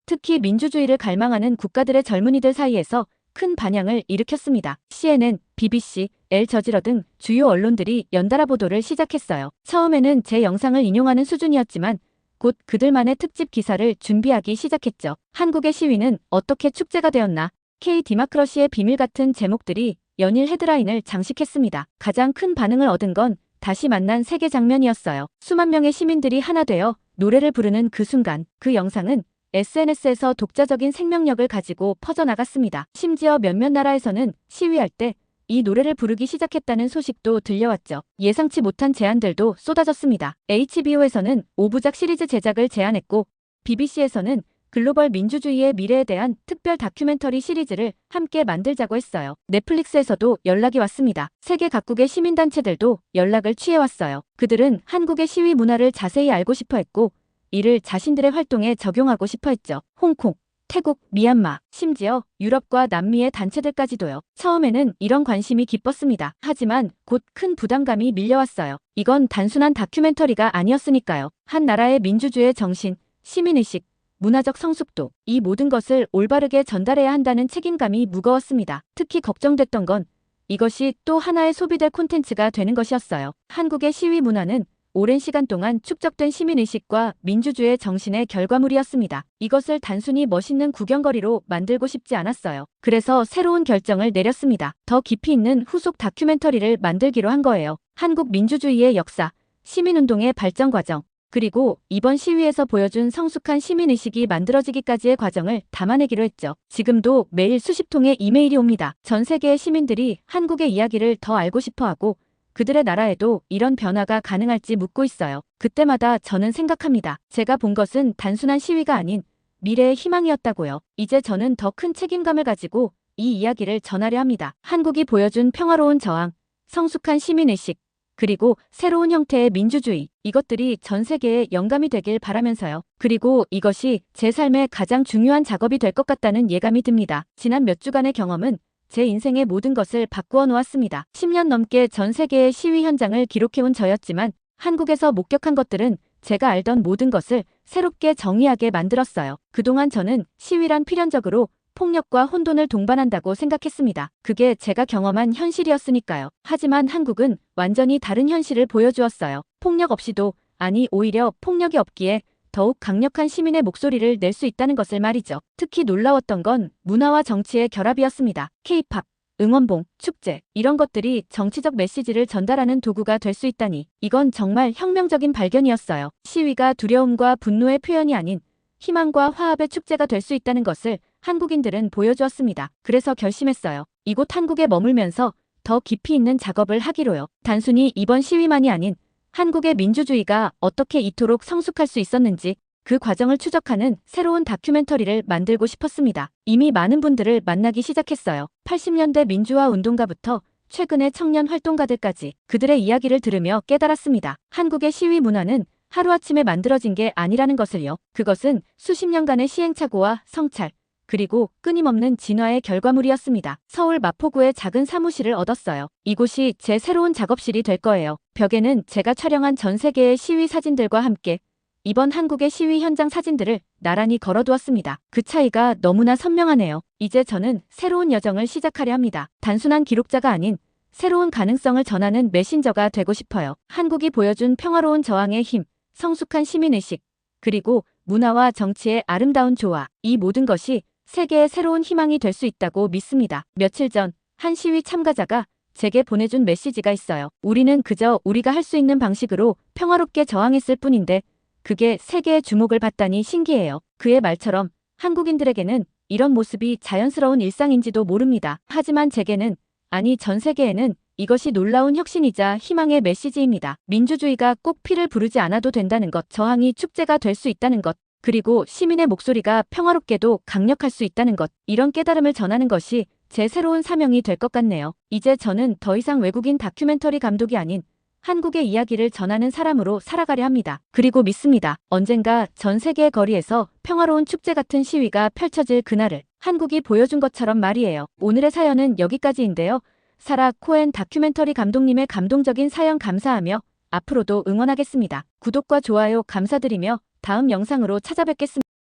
특히 민주주의를 갈망하는 국가들의 젊은이들 사이에서 큰 반향을 일으켰습니다. CNN, BBC, 엘저지러 등 주요 언론들이 연달아 보도를 시작했어요. 처음에는 제 영상을 인용하는 수준이었지만 곧 그들만의 특집 기사를 준비하기 시작했죠. 한국의 시위는 어떻게 축제가 되었나? K-디마크러시의 비밀 같은 제목들이 연일 헤드라인을 장식했습니다. 가장 큰 반응을 얻은 건 다시 만난 세계 장면이었어요. 수만 명의 시민들이 하나 되어 노래를 부르는 그 순간, 그 영상은 SNS에서 독자적인 생명력을 가지고 퍼져나갔습니다. 심지어 몇몇 나라에서는 시위할 때 이 노래를 부르기 시작했다는 소식도 들려왔죠. 예상치 못한 제안들도 쏟아졌습니다. HBO에서는 5부작 시리즈 제작을 제안했고 BBC에서는 글로벌 민주주의의 미래에 대한 특별 다큐멘터리 시리즈를 함께 만들자고 했어요. 넷플릭스에서도 연락이 왔습니다. 세계 각국의 시민단체들도 연락을 취해왔어요. 그들은 한국의 시위 문화를 자세히 알고 싶어 했고 이를 자신들의 활동에 적용하고 싶어 했죠. 홍콩, 태국, 미얀마, 심지어 유럽과 남미의 단체들까지도요. 처음에는 이런 관심이 기뻤습니다. 하지만 곧 큰 부담감이 밀려왔어요. 이건 단순한 다큐멘터리가 아니었으니까요. 한 나라의 민주주의의 정신, 시민의식, 문화적 성숙도, 이 모든 것을 올바르게 전달해야 한다는 책임감이 무거웠습니다. 특히 걱정됐던 건 이것이 또 하나의 소비될 콘텐츠가 되는 것이었어요. 한국의 시위 문화는 오랜 시간 동안 축적된 시민의식과 민주주의의 정신의 결과물이었습니다. 이것을 단순히 멋있는 구경거리로 만들고 싶지 않았어요. 그래서 새로운 결정을 내렸습니다. 더 깊이 있는 후속 다큐멘터리를 만들기로 한 거예요. 한국 민주주의의 역사, 시민운동의 발전 과정, 그리고 이번 시위에서 보여준 성숙한 시민의식이 만들어지기까지의 과정을 담아내기로 했죠. 지금도 매일 수십 통의 이메일이 옵니다. 전 세계의 시민들이 한국의 이야기를 더 알고 싶어하고 그들의 나라에도 이런 변화가 가능할지 묻고 있어요. 그때마다 저는 생각합니다. 제가 본 것은 단순한 시위가 아닌 미래의 희망이었다고요. 이제 저는 더 큰 책임감을 가지고 이 이야기를 전하려 합니다. 한국이 보여준 평화로운 저항, 성숙한 시민의식, 그리고 새로운 형태의 민주주의, 이것들이 전 세계에 영감이 되길 바라면서요. 그리고 이것이 제 삶의 가장 중요한 작업이 될 것 같다는 예감이 듭니다. 지난 몇 주간의 경험은 제 인생의 모든 것을 바꾸어 놓았습니다. 10년 넘게 전 세계의 시위 현장을 기록해온 저였지만 한국에서 목격한 것들은 제가 알던 모든 것을 새롭게 정의하게 만들었어요. 그동안 저는 시위란 필연적으로 폭력과 혼돈을 동반한다고 생각했습니다. 그게 제가 경험한 현실이었으니까요. 하지만 한국은 완전히 다른 현실을 보여주었어요. 폭력 없이도, 아니 오히려 폭력이 없기에 더욱 강력한 시민의 목소리를 낼 수 있다는 것을 말이죠. 특히 놀라웠던 건 문화와 정치의 결합이었습니다. K-팝, 응원봉, 축제, 이런 것들이 정치적 메시지를 전달하는 도구가 될 수 있다니, 이건 정말 혁명적인 발견이었어요. 시위가 두려움과 분노의 표현이 아닌 희망과 화합의 축제가 될 수 있다는 것을 한국인들은 보여주었습니다. 그래서 결심했어요. 이곳 한국에 머물면서 더 깊이 있는 작업을 하기로요. 단순히 이번 시위만이 아닌 한국의 민주주의가 어떻게 이토록 성숙할 수 있었는지 그 과정을 추적하는 새로운 다큐멘터리를 만들고 싶었습니다. 이미 많은 분들을 만나기 시작했어요. 80년대 민주화 운동가부터 최근의 청년 활동가들까지 그들의 이야기를 들으며 깨달았습니다. 한국의 시위 문화는 하루아침에 만들어진 게 아니라는 것을요. 그것은 수십 년간의 시행착오와 성찰, 그리고 끊임없는 진화의 결과물이었습니다. 서울 마포구의 작은 사무실을 얻었어요. 이곳이 제 새로운 작업실이 될 거예요. 벽에는 제가 촬영한 전 세계의 시위 사진들과 함께 이번 한국의 시위 현장 사진들을 나란히 걸어두었습니다. 그 차이가 너무나 선명하네요. 이제 저는 새로운 여정을 시작하려 합니다. 단순한 기록자가 아닌 새로운 가능성을 전하는 메신저가 되고 싶어요. 한국이 보여준 평화로운 저항의 힘, 성숙한 시민의식, 그리고 문화와 정치의 아름다운 조화, 이 모든 것이 세계의 새로운 희망이 될 수 있다고 믿습니다. 며칠 전 한 시위 참가자가 제게 보내준 메시지가 있어요. 우리는 그저 우리가 할 수 있는 방식으로 평화롭게 저항했을 뿐인데 그게 세계의 주목을 받다니 신기해요. 그의 말처럼 한국인들에게는 이런 모습이 자연스러운 일상인지도 모릅니다. 하지만 제게는, 아니 전 세계에는 이것이 놀라운 혁신이자 희망의 메시지입니다. 민주주의가 꼭 피를 부르지 않아도 된다는 것, 저항이 축제가 될 수 있다는 것, 그리고 시민의 목소리가 평화롭게도 강력할 수 있다는 것, 이런 깨달음을 전하는 것이 제 새로운 사명이 될 것 같네요. 이제 저는 더 이상 외국인 다큐멘터리 감독이 아닌 한국의 이야기를 전하는 사람으로 살아가려 합니다. 그리고 믿습니다. 언젠가 전 세계의 거리에서 평화로운 축제 같은 시위가 펼쳐질 그날을, 한국이 보여준 것처럼 말이에요. 오늘의 사연은 여기까지인데요. 사라 코엔 다큐멘터리 감독님의 감동적인 사연 감사하며 앞으로도 응원하겠습니다. 구독과 좋아요 감사드리며 다음 영상으로 찾아뵙겠습니다.